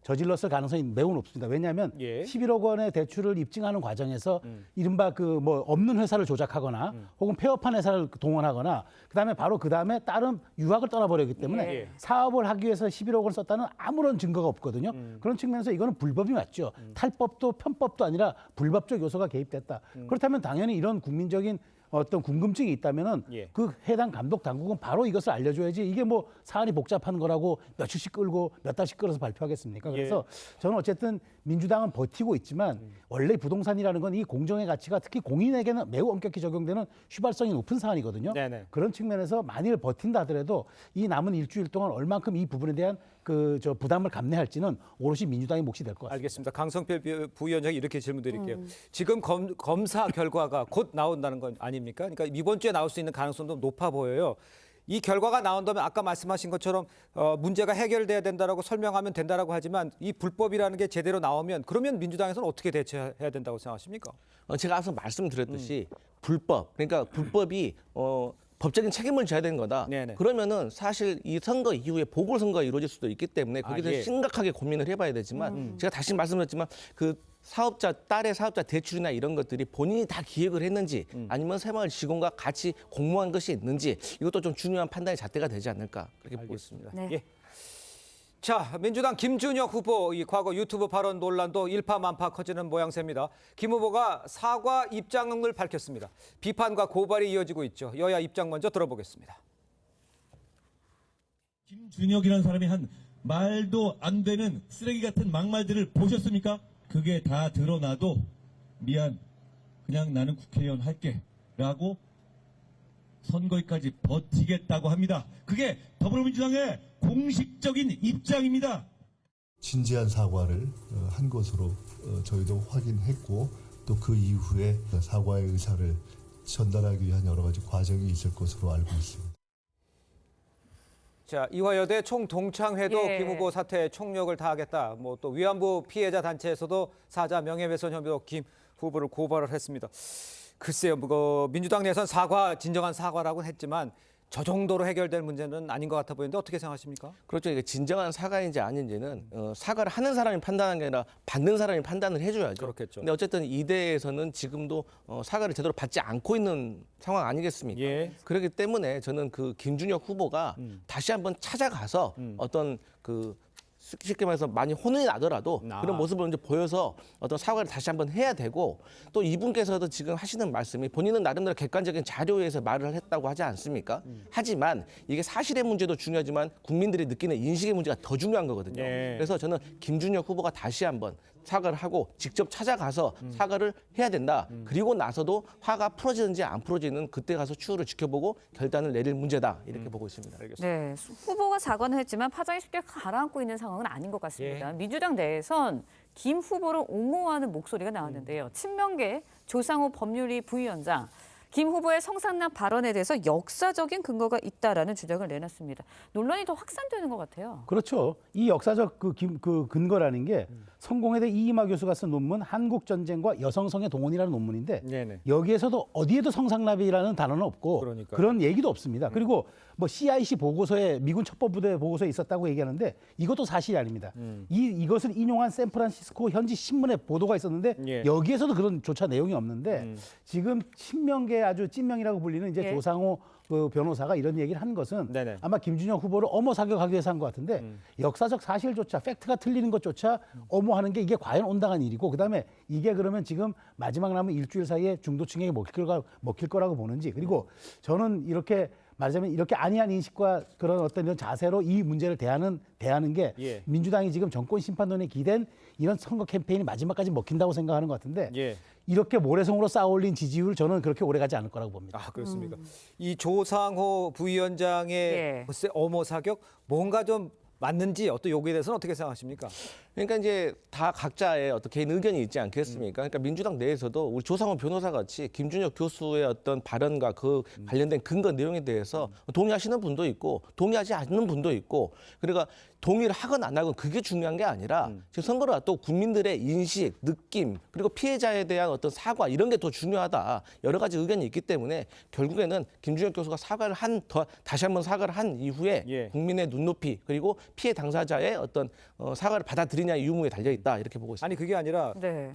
[SPEAKER 17] 저질렀을 가능성이 매우 높습니다. 왜냐하면 11억 원의 대출을 입증하는 과정에서 이른바 없는 회사를 조작하거나 혹은 폐업한 회사를 동원하거나 그다음에 다른 유학을 떠나버렸기 때문에 사업을 하기 위해서 11억 원을 썼다는 아무런 증거가 없거든요. 그런 측면에서 이거는 불법이 맞죠. 탈법도 편법도 아니라 불법적 요소가 개입됐다. 그렇다면 당연히 이런 국민적인 어떤 궁금증이 있다면은 그 해당 감독 당국은 바로 이것을 알려줘야지 이게 사안이 복잡한 거라고 며칠씩 끌고 몇 달씩 끌어서 발표하겠습니까? 그래서 저는 어쨌든 민주당은 버티고 있지만 원래 부동산이라는 건 이 공정의 가치가 특히 공인에게는 매우 엄격히 적용되는 휘발성이 높은 사안이거든요. 그런 측면에서 만일 버틴다 하더라도 이 남은 일주일 동안 얼만큼 이 부분에 대한 부담을 감내할지는 오롯이 민주당의 몫이 될 것 같습니다.
[SPEAKER 1] 알겠습니다. 강성필 부위원장이 이렇게 질문드릴게요. 지금 검사 결과가 곧 나온다는 건 아닙니까? 그러니까 이번 주에 나올 수 있는 가능성도 높아 보여요. 이 결과가 나온다면 아까 말씀하신 것처럼 문제가 해결돼야 된다라고 설명하면 된다라고 하지만 이 불법이라는 게 제대로 나오면 그러면 민주당에서는 어떻게 대처해야 된다고 생각하십니까?
[SPEAKER 16] 제가 앞서 말씀드렸듯이 불법 그러니까 불법이 법적인 책임을 져야 되는 거다. 그러면은 사실 이 선거 이후에 보궐선거가 이루어질 수도 있기 때문에 거기에 대해서 심각하게 고민을 해봐야 되지만 제가 다시 말씀드렸지만 딸의 사업자 대출이나 이런 것들이 본인이 다 기획을 했는지 아니면 새마을 직원과 같이 공모한 것이 있는지 이것도 좀 중요한 판단의 잣대가 되지 않을까 그렇게 보고 있습니다.
[SPEAKER 1] 자, 민주당 김준혁 후보 이 과거 유튜브 발언 논란도 일파만파 커지는 모양새입니다. 김 후보가 사과 입장을 밝혔습니다. 비판과 고발이 이어지고 있죠. 여야 입장 먼저 들어보겠습니다.
[SPEAKER 15] 김준혁이라는 사람이 한 말도 안 되는 쓰레기 같은 막말들을 보셨습니까? 그게 다 드러나도 미안, 그냥 나는 국회의원 할게 라고 선거에까지 버티겠다고 합니다. 그게 더불어민주당의 공식적인 입장입니다.
[SPEAKER 7] 진지한 사과를 한 것으로 저희도 확인했고 또 그 이후에 사과의 의사를 전달하기 위한 여러 가지 과정이 있을 것으로 알고 있습니다.
[SPEAKER 1] 자, 이화여대 총동창회도 김 후보 사태에 총력을 다하겠다. 또 위안부 피해자 단체에서도 사자 명예훼손 혐의로 김 후보를 고발을 했습니다. 글쎄요, 민주당 내에서는 진정한 사과라고는 했지만 저 정도로 해결될 문제는 아닌 것 같아 보이는데 어떻게 생각하십니까?
[SPEAKER 16] 그렇죠. 이게 진정한 사과인지 아닌지는 사과를 하는 사람이 판단하는 게 아니라 받는 사람이 판단을 해줘야죠.
[SPEAKER 1] 그렇겠죠.
[SPEAKER 16] 근데 어쨌든 이 대에서는 지금도 사과를 제대로 받지 않고 있는 상황 아니겠습니까? 그렇기 때문에 저는 김준혁 후보가 다시 한번 찾아가서 어떤 쉽게 말해서 많이 혼이 나더라도 그런 모습을 이제 보여서 어떤 사과를 다시 한번 해야 되고 또 이분께서도 지금 하시는 말씀이 본인은 나름대로 객관적인 자료에 의해서 말을 했다고 하지 않습니까? 하지만 이게 사실의 문제도 중요하지만 국민들이 느끼는 인식의 문제가 더 중요한 거거든요. 그래서 저는 김준혁 후보가 다시 한번 사과를 하고 직접 찾아가서 사과를 해야 된다. 그리고 나서도 화가 풀어지는지 안 풀어지는 그때 가서 추후를 지켜보고 결단을 내릴 문제다. 이렇게 보고 있습니다.
[SPEAKER 2] 네, 후보가 사과는 했지만 파장이 쉽게 가라앉고 있는 상황은 아닌 것 같습니다. 민주당 내에선 김 후보를 옹호하는 목소리가 나왔는데요. 친명계 조상호 법률위 부위원장. 김 후보의 성상납 발언에 대해서 역사적인 근거가 있다라는 주장을 내놨습니다. 논란이 더 확산되는 것 같아요.
[SPEAKER 17] 그렇죠. 이 역사적 근거라는 게 성공회대 이희마 교수가 쓴 논문 한국 전쟁과 여성성의 동원이라는 논문인데
[SPEAKER 1] 네네.
[SPEAKER 17] 여기에서도 어디에도 성상납이라는 단어는 없고
[SPEAKER 1] 그러니까요.
[SPEAKER 17] 그런 얘기도 없습니다. 그리고 뭐 CIC 보고서에 미군 첩보부대 보고서에 있었다고 얘기하는데 이것도 사실이 아닙니다. 이것을 인용한 샌프란시스코 현지 신문에 보도가 있었는데
[SPEAKER 1] 예.
[SPEAKER 17] 여기에서도 그런 조차 내용이 없는데 지금 친명계 아주 찐명이라고 불리는 이제
[SPEAKER 2] 예.
[SPEAKER 17] 조상호 그 변호사가 이런 얘기를 한 것은
[SPEAKER 1] 네네.
[SPEAKER 17] 아마 김준영 후보를 엄호 사격하기 위해서 한 것 같은데 역사적 사실조차 팩트가 틀리는 것조차 엄호하는 게 이게 과연 온당한 일이고 그다음에 이게 그러면 지금 마지막 남은 일주일 사이에 중도층에게 먹힐 거라고 보는지 그리고 저는 이렇게 말하자면 이렇게 안이한 인식과 그런 어떤 이런 자세로 이 문제를 대하는 게
[SPEAKER 1] 예.
[SPEAKER 17] 민주당이 지금 정권 심판론에 기댄 이런 선거 캠페인이 마지막까지 먹힌다고 생각하는 것 같은데
[SPEAKER 1] 예.
[SPEAKER 17] 이렇게 모래성으로 쌓아올린 지지율 저는 그렇게 오래 가지 않을 거라고 봅니다.
[SPEAKER 1] 아, 그렇습니까? 이 조상호 부위원장의
[SPEAKER 2] 예.
[SPEAKER 1] 글쎄 엄호 사격 뭔가 좀 맞는지 어떤 요구에 대해서는 어떻게 생각하십니까?
[SPEAKER 16] 그러니까 이제 다 각자의 어떤 개인 의견이 있지 않겠습니까? 그러니까 민주당 내에서도 우리 조상호 변호사 같이 김준혁 교수의 어떤 발언과 그 관련된 근거 내용에 대해서 동의하시는 분도 있고 동의하지 않는 분도 있고 그러니까 동의를 하건 안 하건 그게 중요한 게 아니라 지금 선거를 앞두고 국민들의 인식, 느낌 그리고 피해자에 대한 어떤 사과 이런 게 더 중요하다. 여러 가지 의견이 있기 때문에 결국에는 김준혁 교수가 사과를 다시 한번 사과를 한 이후에
[SPEAKER 1] 예.
[SPEAKER 16] 국민의 눈높이 그리고 피해 당사자의 어떤 사과를 받아들이냐 이 유무에 달려 있다 이렇게 보고 있습니다.
[SPEAKER 1] 아니 그게 아니라
[SPEAKER 2] 네.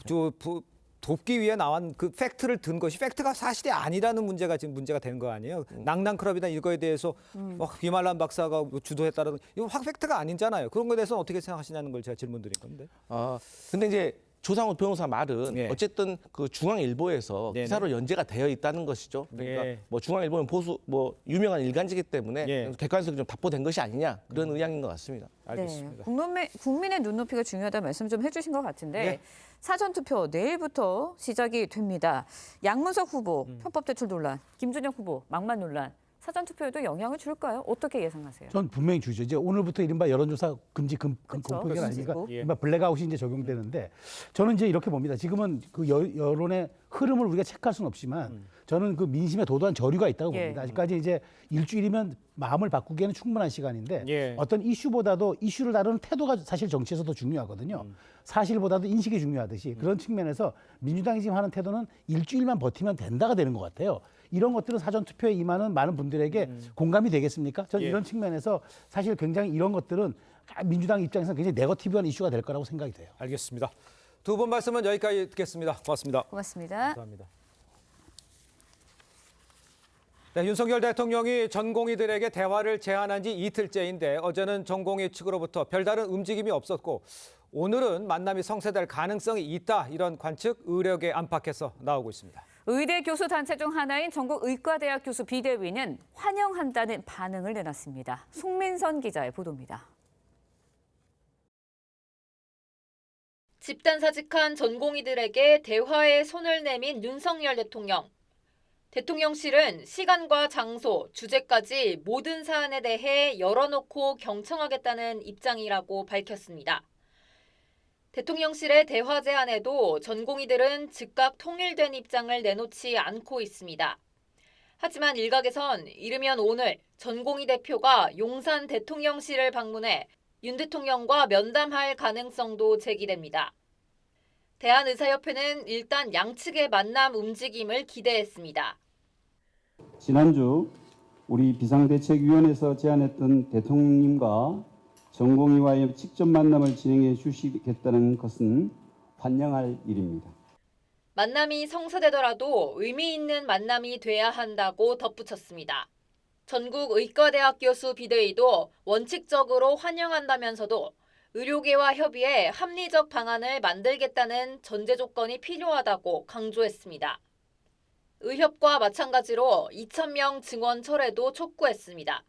[SPEAKER 1] 돕기 위해 나온 그 팩트를 든 것이 팩트가 사실이 아니라는 문제가 지금 문제가 되는 거 아니에요? 낭낭클럽이나 이거에 대해서 비말란 박사가 주도했다는 이거 확 팩트가 아니잖아요. 그런 거에 대해서는 어떻게 생각하시냐는 걸 제가 질문드린 건데.
[SPEAKER 16] 근데 이제 조상호 변호사 말은
[SPEAKER 1] 예.
[SPEAKER 16] 어쨌든 그 중앙일보에서
[SPEAKER 1] 네네.
[SPEAKER 16] 기사로 연재가 되어 있다는 것이죠. 그러니까
[SPEAKER 1] 예.
[SPEAKER 16] 뭐 중앙일보는 보수 유명한 일간지기 때문에
[SPEAKER 1] 예.
[SPEAKER 16] 객관성이 좀 답보된 것이 아니냐 그런 의향인 것 같습니다.
[SPEAKER 1] 알겠습니다.
[SPEAKER 2] 네. 국민의 눈높이가 중요하다는 말씀 좀 해주신 것 같은데
[SPEAKER 1] 예.
[SPEAKER 2] 사전투표 내일부터 시작이 됩니다. 양문석 후보 편법대출 논란, 김준영 후보 막말 논란. 사전투표에도 영향을 줄까요? 어떻게 예상하세요?
[SPEAKER 17] 전 분명히 주죠. 이제 오늘부터 이른바 여론조사 금지 공표기간 아닙니까?
[SPEAKER 2] 예.
[SPEAKER 17] 이른바 블랙아웃이 이제 적용되는데 저는 이제 이렇게 봅니다. 지금은 그 여론의 흐름을 우리가 체크할 수는 없지만 저는 그 민심에 도도한 저류가 있다고
[SPEAKER 2] 예.
[SPEAKER 17] 봅니다. 아직까지 이제 일주일이면 마음을 바꾸기에는 충분한 시간인데
[SPEAKER 1] 예.
[SPEAKER 17] 어떤 이슈보다도 이슈를 다루는 태도가 사실 정치에서 더 중요하거든요. 사실보다도 인식이 중요하듯이 그런 측면에서 민주당이 지금 하는 태도는 일주일만 버티면 된다가 되는 것 같아요. 이런 것들은 사전투표에 임하는 많은 분들에게 공감이 되겠습니까? 저는
[SPEAKER 1] 예.
[SPEAKER 17] 이런 측면에서 사실 굉장히 이런 것들은 민주당 입장에서는 굉장히 네거티브한 이슈가 될 거라고 생각이 돼요.
[SPEAKER 1] 알겠습니다. 두 분 말씀은 여기까지 듣겠습니다. 고맙습니다.
[SPEAKER 2] 고맙습니다.
[SPEAKER 1] 감사합니다. 네, 윤석열 대통령이 전공의들에게 대화를 제안한 지 이틀째인데 어제는 전공의 측으로부터 별다른 움직임이 없었고 오늘은 만남이 성사될 가능성이 있다 이런 관측 의혹에 안팎에서 나오고 있습니다.
[SPEAKER 2] 의대 교수 단체 중 하나인 전국의과대학 교수 비대위는 환영한다는 반응을 내놨습니다. 송민선 기자의 보도입니다.
[SPEAKER 9] 집단사직한 전공의들에게 대화에 손을 내민 윤석열 대통령. 대통령실은 시간과 장소, 주제까지 모든 사안에 대해 열어놓고 경청하겠다는 입장이라고 밝혔습니다. 대통령실의 대화 제안에도 전공의들은 즉각 통일된 입장을 내놓지 않고 있습니다. 하지만 일각에선 이르면 오늘 전공의 대표가 용산 대통령실을 방문해 윤 대통령과 면담할 가능성도 제기됩니다. 대한의사협회는 일단 양측의 만남 움직임을 기대했습니다.
[SPEAKER 22] 지난주 우리 비상대책위원회에서 제안했던 대통령님과 전공의와의 직접 만남을 진행해 주시겠다는 것은 환영할 일입니다.
[SPEAKER 9] 만남이 성사되더라도 의미 있는 만남이 돼야 한다고 덧붙였습니다. 전국의과대학 교수 비대위도 원칙적으로 환영한다면서도 의료계와 협의해 합리적 방안을 만들겠다는 전제 조건이 필요하다고 강조했습니다. 의협과 마찬가지로 2,000명 증원 철회도 촉구했습니다.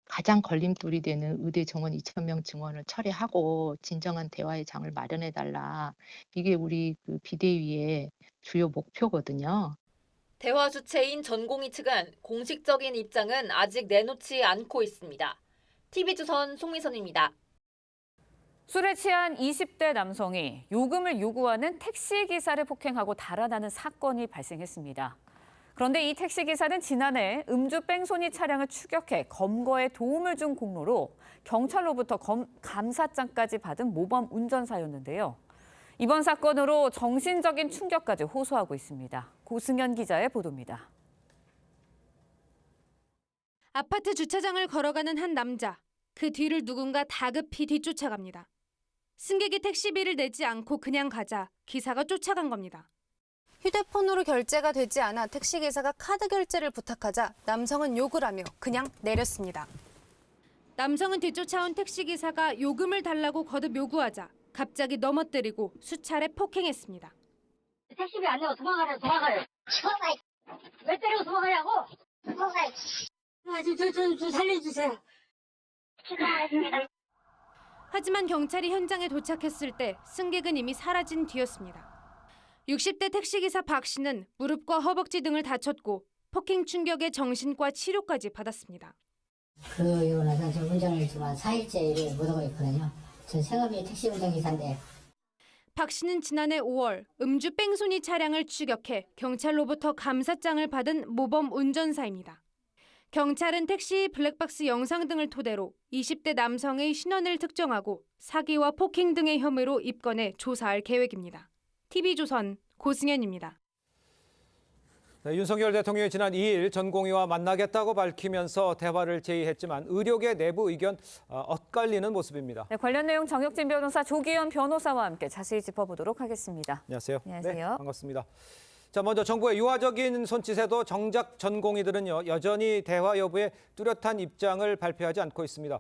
[SPEAKER 23] 가장 걸림돌이 되는 의대 정원 2,000명 증원을 철회하고 진정한 대화의 장을 마련해달라. 이게 우리 그 비대위의 주요 목표거든요.
[SPEAKER 9] 대화 주체인 전공의 측은 공식적인 입장은 아직 내놓지 않고 있습니다. TV조선 송미선입니다.
[SPEAKER 2] 술에 취한 20대 남성이 요금을 요구하는 택시기사를 폭행하고 달아나는 사건이 발생했습니다. 그런데 그런데 이 택시기사는 지난해 음주 뺑소니 차량을 추격해 검거에 도움을 준 공로로 경찰로부터 감사장까지 받은 모범 운전사였는데요. 이번 사건으로 정신적인 충격까지 호소하고 있습니다. 고승현 기자의 보도입니다.
[SPEAKER 6] 아파트 주차장을 걸어가는 한 남자. 그 뒤를 누군가 다급히 뒤쫓아갑니다. 승객이 택시비를 내지 않고 그냥 가자 기사가 쫓아간 겁니다. 휴대폰으로 결제가 되지 않아 택시기사가 카드 결제를 부탁하자 남성은 욕을 하며 그냥 내렸습니다. 남성은 뒤쫓아온 택시기사가 요금을 달라고 거듭 요구하자 갑자기 넘어뜨리고 수차례 폭행했습니다.
[SPEAKER 12] 택시비 안 내고 도망가요. 왜 때리고 도망가냐고? 저 살려주세요.
[SPEAKER 6] 하지만 경찰이 현장에 도착했을 때 승객은 이미 사라진 뒤였습니다. 60대 택시기사 박 씨는 무릎과 허벅지 등을 다쳤고 폭행 충격에 정신과 치료까지 받았습니다.
[SPEAKER 12] 그러고 나서 저 운전을 지금 4일째 일을 못하고 있거든요. 저 생업이 택시 운전기사인데.
[SPEAKER 6] 박 씨는 지난해 5월 음주 뺑소니 차량을 추격해 경찰로부터 감사장을 받은 모범 운전사입니다. 경찰은 택시 블랙박스 영상 등을 토대로 20대 남성의 신원을 특정하고 사기와 폭행 등의 혐의로 입건해 조사할 계획입니다. TV조선 고승현입니다.
[SPEAKER 1] 네, 윤석열 대통령이 지난 2일 전공의와 만나겠다고 밝히면서 대화를 제의했지만 의료계 내부 의견 엇갈리는 모습입니다.
[SPEAKER 2] 네, 관련 내용 정혁진 변호사, 조기현 변호사와 함께 자세히 짚어보도록 하겠습니다.
[SPEAKER 1] 안녕하세요.
[SPEAKER 2] 안녕하세요.
[SPEAKER 1] 네, 반갑습니다. 자, 먼저 정부의 유화적인 손짓에도 정작 전공의들은요 여전히 대화 여부에 뚜렷한 입장을 발표하지 않고 있습니다.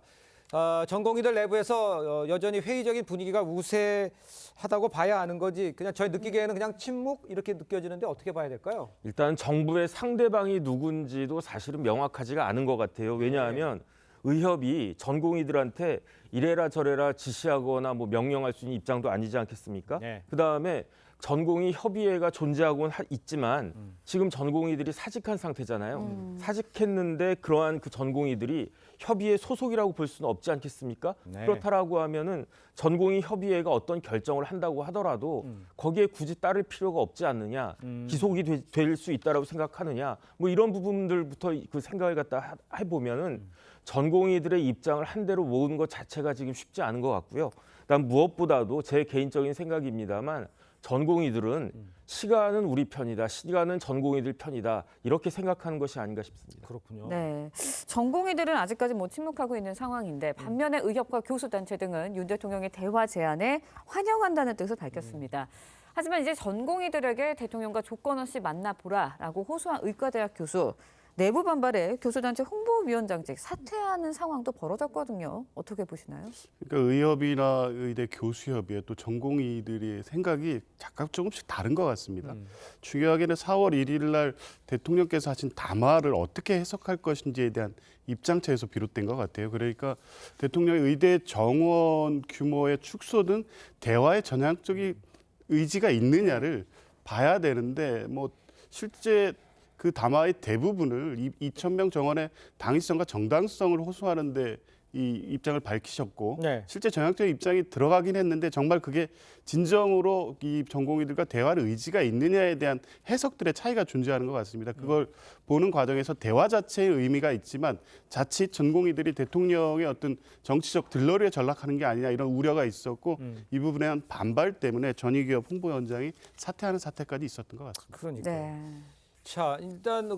[SPEAKER 1] 전공의들 내부에서 여전히 회의적인 분위기가 우세하다고 봐야 하는 거지 그냥 저희 느끼기에는 그냥 침묵 이렇게 느껴지는데 어떻게 봐야 될까요?
[SPEAKER 8] 일단 정부의 상대방이 누군지도 사실은 명확하지가 않은 것 같아요. 왜냐하면 의협이 전공의들한테 이래라 저래라 지시하거나 뭐 명령할 수 있는 입장도 아니지 않겠습니까?
[SPEAKER 1] 네.
[SPEAKER 8] 그다음에 전공의 협의회가 존재하고는 있지만 지금 전공의들이 사직한 상태잖아요. 사직했는데 그러한 그 전공의들이 협의회 소속이라고 볼 수는 없지 않겠습니까?
[SPEAKER 1] 네.
[SPEAKER 8] 그렇다라고 하면은 전공의 협의회가 어떤 결정을 한다고 하더라도 거기에 굳이 따를 필요가 없지 않느냐, 기속이 될 수 있다라고 생각하느냐, 뭐 이런 부분들부터 그 생각을 갖다 해보면은 전공의들의 입장을 한 대로 모으는 것 자체가 지금 쉽지 않은 것 같고요. 그다음 무엇보다도 제 개인적인 생각입니다만. 전공의들은 시간은 우리 편이다, 시간은 전공의들 편이다 이렇게 생각하는 것이 아닌가 싶습니다.
[SPEAKER 1] 그렇군요.
[SPEAKER 2] 네, 전공의들은 아직까지 침묵하고 있는 상황인데 반면에 의협과 교수단체 등은 윤 대통령의 대화 제안에 환영한다는 뜻을 밝혔습니다. 하지만 이제 전공의들에게 대통령과 조건 없이 만나보라라고 호소한 의과대학 교수. 내부 반발에 교수단체 홍보위원장직 사퇴하는 상황도 벌어졌거든요. 어떻게 보시나요?
[SPEAKER 11] 그러니까 의협이나 의대 교수협의회 또 전공의들의 생각이 각각 조금씩 다른 것 같습니다. 중요하게는 4월 1일 날 대통령께서 하신 담화를 어떻게 해석할 것인지에 대한 입장차에서 비롯된 것 같아요. 그러니까 대통령의 의대 정원 규모의 축소 등 대화의 전향적인 의지가 있느냐를 봐야 되는데 뭐 실제 그 담화의 대부분을 2,000명 정원의 당위성과 정당성을 호소하는데 이 입장을 밝히셨고
[SPEAKER 1] 네.
[SPEAKER 11] 실제 전향적인 입장이 들어가긴 했는데 정말 그게 진정으로 이 전공의들과 대화할 의지가 있느냐에 대한 해석들의 차이가 존재하는 것 같습니다. 그걸 보는 과정에서 대화 자체의 의미가 있지만 자칫 전공의들이 대통령의 어떤 정치적 들러리에 전락하는 게 아니냐 이런 우려가 있었고 이 부분에 한 반발 때문에 전익위협 홍보위원장이 사퇴하는 사태까지 있었던 것 같습니다.
[SPEAKER 1] 그러니까.
[SPEAKER 2] 네.
[SPEAKER 1] 자, 일단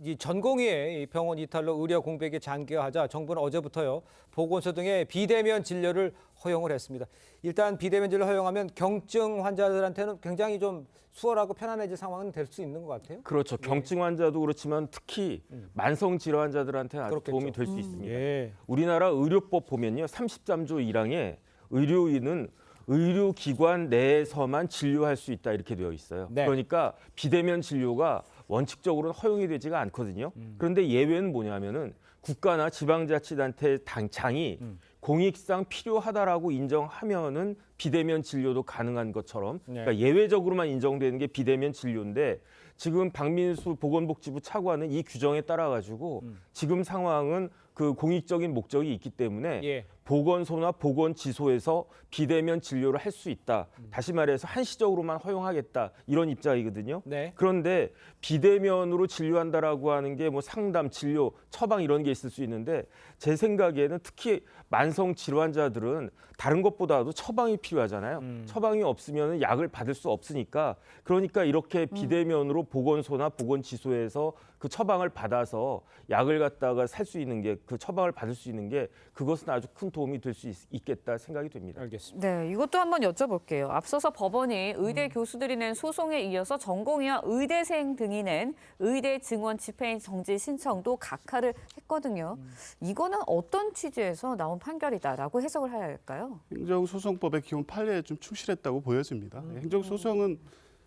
[SPEAKER 1] 이 전공의의 병원 이탈로 의료 공백이 장기화하자 정부는 어제부터요 보건소 등의 비대면 진료를 허용을 했습니다. 일단 비대면 진료 허용하면 경증 환자들한테는 굉장히 좀 수월하고 편안해질 상황은 될 수 있는 것 같아요.
[SPEAKER 8] 그렇죠. 경증 환자도 그렇지만 특히 만성 질환 환자들한테 아주
[SPEAKER 1] 그렇겠죠.
[SPEAKER 8] 도움이 될 수 있습니다.
[SPEAKER 1] 예.
[SPEAKER 8] 우리나라 의료법 보면요. 33조 1항에 의료인은 의료기관 내에서만 진료할 수 있다 이렇게 되어 있어요.
[SPEAKER 1] 네.
[SPEAKER 8] 그러니까 비대면 진료가 원칙적으로는 허용이 되지가 않거든요. 그런데 예외는 뭐냐면은 국가나 지방자치단체 장이 공익상 필요하다라고 인정하면은 비대면 진료도 가능한 것처럼 그러니까 예외적으로만 인정되는 게 비대면 진료인데 지금 박민수 보건복지부 차관은 이 규정에 따라 가지고 지금 상황은 그 공익적인 목적이 있기 때문에
[SPEAKER 1] 예.
[SPEAKER 8] 보건소나 보건지소에서 비대면 진료를 할 수 있다. 다시 말해서 한시적으로만 허용하겠다. 이런 입장이거든요.
[SPEAKER 1] 네.
[SPEAKER 8] 그런데 비대면으로 진료한다라고 하는 게 뭐 상담, 진료, 처방 이런 게 있을 수 있는데 제 생각에는 특히 만성 질환자들은 다른 것보다도 처방이 필요하잖아요. 처방이 없으면 약을 받을 수 없으니까 그러니까 이렇게 비대면으로 보건소나 보건지소에서 그 처방을 받아서 약을 갖다가 살 수 있는 게 그 처방을 받을 수 있는 게 그것은 아주 큰 도움이 될 수 있겠다 생각이 됩니다.
[SPEAKER 1] 알겠습니다.
[SPEAKER 2] 네, 이것도 한번 여쭤볼게요. 앞서서 법원이 의대 교수들이 낸 소송에 이어서 전공의와 의대생 등이 낸 의대 증원 집행 정지 신청도 각하를 했거든요. 이거는 어떤 취지에서 나온 판결이다라고 해석을 해야 할까요?
[SPEAKER 11] 행정소송법의 기본 판례에 좀 충실했다고 보여집니다. 행정소송은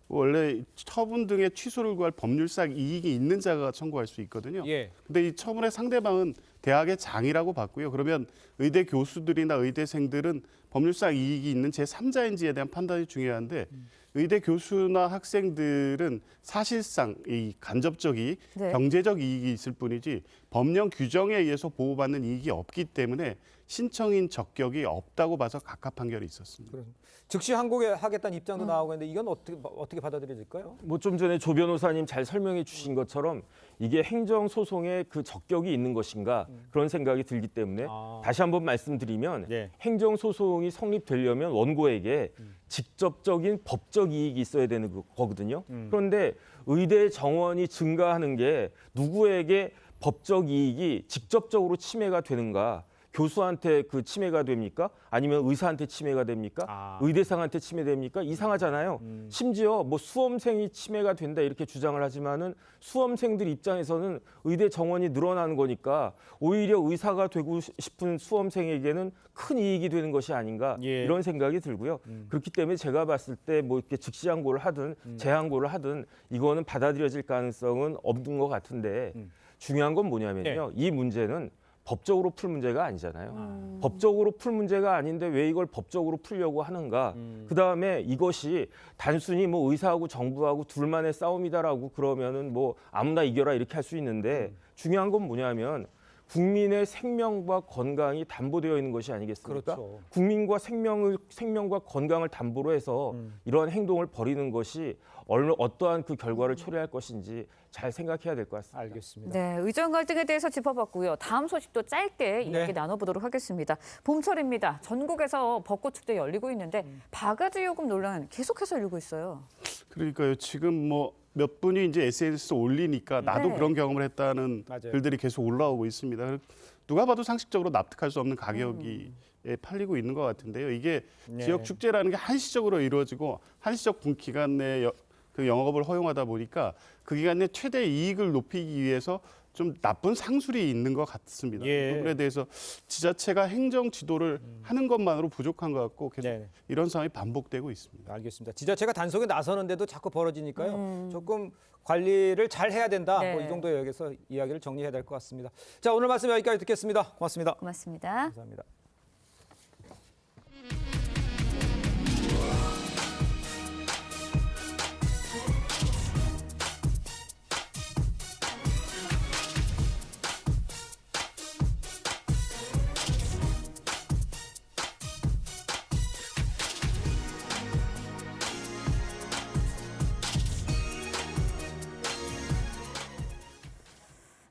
[SPEAKER 11] 원래 처분 등의 취소를 구할 법률상 이익이 있는 자가 청구할 수 있거든요.
[SPEAKER 1] 예.
[SPEAKER 11] 근데 이 처분의 상대방은 대학의 장이라고 봤고요. 그러면 의대 교수들이나 의대생들은 법률상 이익이 있는 제3자인지에 대한 판단이 중요한데 의대 교수나 학생들은 사실상 이 간접적이
[SPEAKER 2] 네.
[SPEAKER 11] 경제적 이익이 있을 뿐이지 법령 규정에 의해서 보호받는 이익이 없기 때문에 신청인 적격이 없다고 봐서 각하 판결이 있었습니다.
[SPEAKER 1] 즉시 항고하겠다는 입장도 나오고 있는데 이건 어떻게 받아들여질까요?
[SPEAKER 8] 뭐 좀 전에 조 변호사님 잘 설명해 주신 것처럼 이게 행정소송에 그 적격이 있는 것인가 그런 생각이 들기 때문에 다시 한번 말씀드리면 행정소송이 성립되려면 원고에게 직접적인 법적 이익이 있어야 되는 거거든요. 그런데 의대 정원이 증가하는 게 누구에게 법적 이익이 직접적으로 침해가 되는가? 교수한테 그 침해가 됩니까? 아니면 의사한테 침해가 됩니까? 의대생한테 침해됩니까? 이상하잖아요. 심지어 뭐 수험생이 침해가 된다 이렇게 주장을 하지만은 수험생들 입장에서는 의대 정원이 늘어나는 거니까 오히려 의사가 되고 싶은 수험생에게는 큰 이익이 되는 것이 아닌가 이런 생각이 들고요. 그렇기 때문에 제가 봤을 때 뭐 이렇게 즉시 항고를 하든 재항고를 하든 이거는 받아들여질 가능성은 없는 것 같은데 중요한 건 뭐냐면요. 이 문제는 법적으로 풀 문제가 아니잖아요. 법적으로 풀 문제가 아닌데 왜 이걸 법적으로 풀려고 하는가. 그다음에 이것이 단순히 뭐 의사하고 정부하고 둘만의 싸움이다라고 그러면은 뭐 아무나 이겨라 이렇게 할 수 있는데 중요한 건 뭐냐면 국민의 생명과 건강이 담보되어 있는 것이 아니겠습니까?
[SPEAKER 1] 그렇죠.
[SPEAKER 8] 국민과 생명과 건강을 담보로 해서 이러한 행동을 벌이는 것이 어떠한 그 결과를 초래할 것인지 잘 생각해야 될 것 같습니다.
[SPEAKER 1] 알겠습니다.
[SPEAKER 2] 네, 의정 갈등에 대해서 짚어봤고요. 다음 소식도 짧게 이야기 나눠보도록 하겠습니다. 봄철입니다. 전국에서 벚꽃축제 열리고 있는데 바가지 요금 논란 계속해서 일고 있어요.
[SPEAKER 11] 그러니까요. 지금 뭐 몇 분이 이제 SNS 올리니까 나도 그런 경험을 했다는 글들이 계속 올라오고 있습니다. 누가 봐도 상식적으로 납득할 수 없는 가격이 팔리고 있는 것 같은데요. 이게 지역 축제라는 게 한시적으로 이루어지고 한시적 기간 내에 그 영업을 허용하다 보니까 그 기간 내 최대 이익을 높이기 위해서 좀 나쁜 상술이 있는 것 같습니다. 그 부분에 대해서 지자체가 행정 지도를 하는 것만으로 부족한 것 같고 계속 이런 상황이 반복되고 있습니다.
[SPEAKER 1] 알겠습니다. 지자체가 단속에 나서는데도 자꾸 벌어지니까요. 조금 관리를 잘 해야 된다. 뭐 이 정도 여기서 이야기를 정리해야 될 것 같습니다. 자, 오늘 말씀 여기까지 듣겠습니다. 고맙습니다.
[SPEAKER 2] 고맙습니다.
[SPEAKER 1] 감사합니다.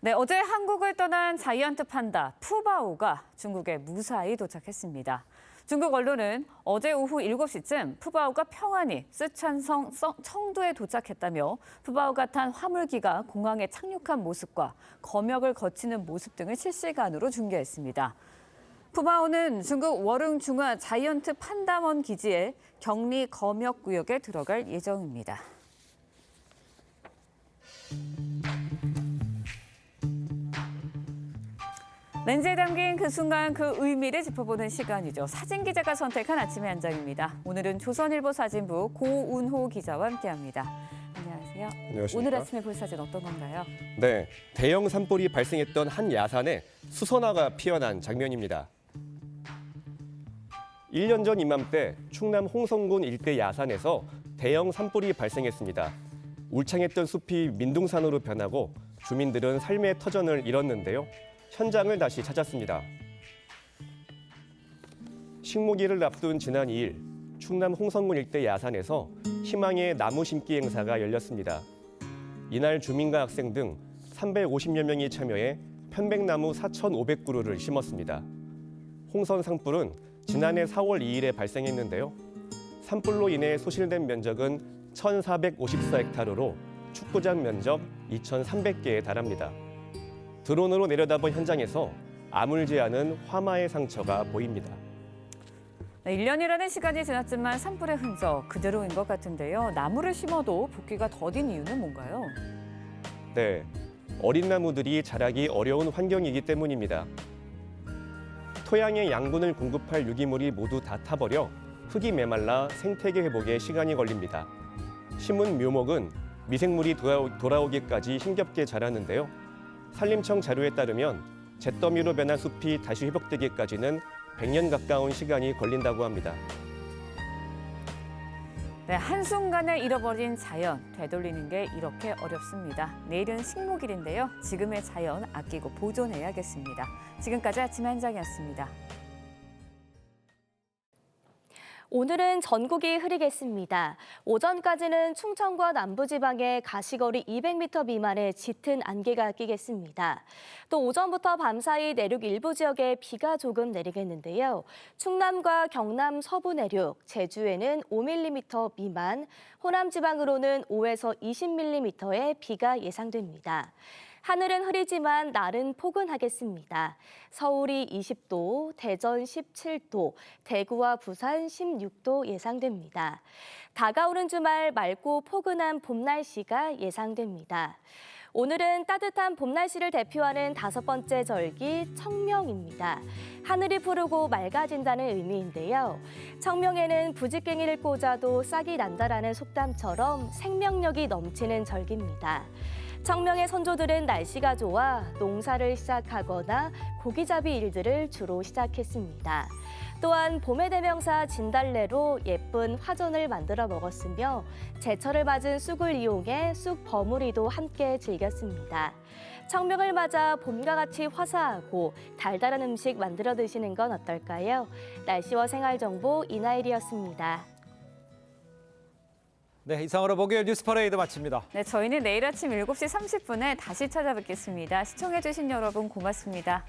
[SPEAKER 2] 네, 어제 한국을 떠난 자이언트 판다 푸바오가 중국에 무사히 도착했습니다. 중국 언론은 어제 오후 7시쯤 푸바오가 평안히 쓰촨성 청두에 도착했다며 푸바오가 탄 화물기가 공항에 착륙한 모습과 검역을 거치는 모습 등을 실시간으로 중계했습니다. 푸바오는 중국 워릉중화 자이언트 판다원 기지의 격리 검역 구역에 들어갈 예정입니다. 렌즈에 담긴 그 순간 그 의미를 짚어보는 시간이죠. 사진 기자가 선택한 아침의 한 장입니다. 오늘은 조선일보 사진부 고운호 기자와 함께합니다. 안녕하세요.
[SPEAKER 3] 안녕하십니까.
[SPEAKER 2] 오늘 아침에 볼 사진 어떤 건가요?
[SPEAKER 3] 네, 대형 산불이 발생했던 한 야산에 수선화가 피어난 장면입니다. 1년 전 이맘때 충남 홍성군 일대 야산에서 대형 산불이 발생했습니다. 울창했던 숲이 민둥산으로 변하고 주민들은 삶의 터전을 잃었는데요. 현장을 다시 찾았습니다. 식목일을 앞둔 지난 2일 충남 홍성군 일대 야산에서 희망의 나무 심기 행사가 열렸습니다. 이날 주민과 학생 등 350여 명이 참여해 편백나무 4,500그루를 심었습니다. 홍선 산불은 지난해 4월 2일에 발생했는데요. 산불로 인해 소실된 면적은 1,454헥타르로 축구장 면적 2,300개에 달합니다. 드론으로 내려다본 현장에서 아물지 않은 화마의 상처가 보입니다.
[SPEAKER 2] 네, 1년이라는 시간이 지났지만 산불의 흔적 그대로인 것 같은데요. 나무를 심어도 붓기가 더딘 이유는 뭔가요?
[SPEAKER 3] 네, 어린 나무들이 자라기 어려운 환경이기 때문입니다. 토양에 양분을 공급할 유기물이 모두 다 타버려 흙이 메말라 생태계 회복에 시간이 걸립니다. 심은 묘목은 미생물이 돌아오기까지 힘겹게 자라는데요. 산림청 자료에 따르면 잿더미로 변한 숲이 다시 회복되기까지는 100년 가까운 시간이 걸린다고 합니다.
[SPEAKER 2] 네, 한순간에 잃어버린 자연, 되돌리는 게 이렇게 어렵습니다. 내일은 식목일인데요. 지금의 자연 아끼고 보존해야겠습니다. 지금까지 아침 한 장이었습니다.
[SPEAKER 10] 오늘은 전국이 흐리겠습니다. 오전까지는 충청과 남부지방에 가시거리 200m 미만의 짙은 안개가 끼겠습니다. 또 오전부터 밤사이 내륙 일부 지역에 비가 조금 내리겠는데요. 충남과 경남 서부 내륙, 제주에는 5mm 미만, 호남 지방으로는 5에서 20mm의 비가 예상됩니다. 하늘은 흐리지만 날은 포근하겠습니다. 서울이 20도, 대전 17도, 대구와 부산 16도 예상됩니다. 다가오는 주말 맑고 포근한 봄 날씨가 예상됩니다. 오늘은 따뜻한 봄 날씨를 대표하는 5번째 절기 청명입니다. 하늘이 푸르고 맑아진다는 의미인데요. 청명에는 부직갱이를 꽂아도 싹이 난다라는 속담처럼 생명력이 넘치는 절기입니다. 청명의 선조들은 날씨가 좋아 농사를 시작하거나 고기잡이 일들을 주로 시작했습니다. 또한 봄의 대명사 진달래로 예쁜 화전을 만들어 먹었으며 제철을 맞은 쑥을 이용해 쑥 버무리도 함께 즐겼습니다. 청명을 맞아 봄과 같이 화사하고 달달한 음식 만들어 드시는 건 어떨까요? 날씨와 생활정보 이나일이었습니다.
[SPEAKER 1] 네, 이상으로 목요일 뉴스 퍼레이드 마칩니다.
[SPEAKER 2] 네, 저희는 내일 아침 7시 30분에 다시 찾아뵙겠습니다. 시청해주신 여러분 고맙습니다.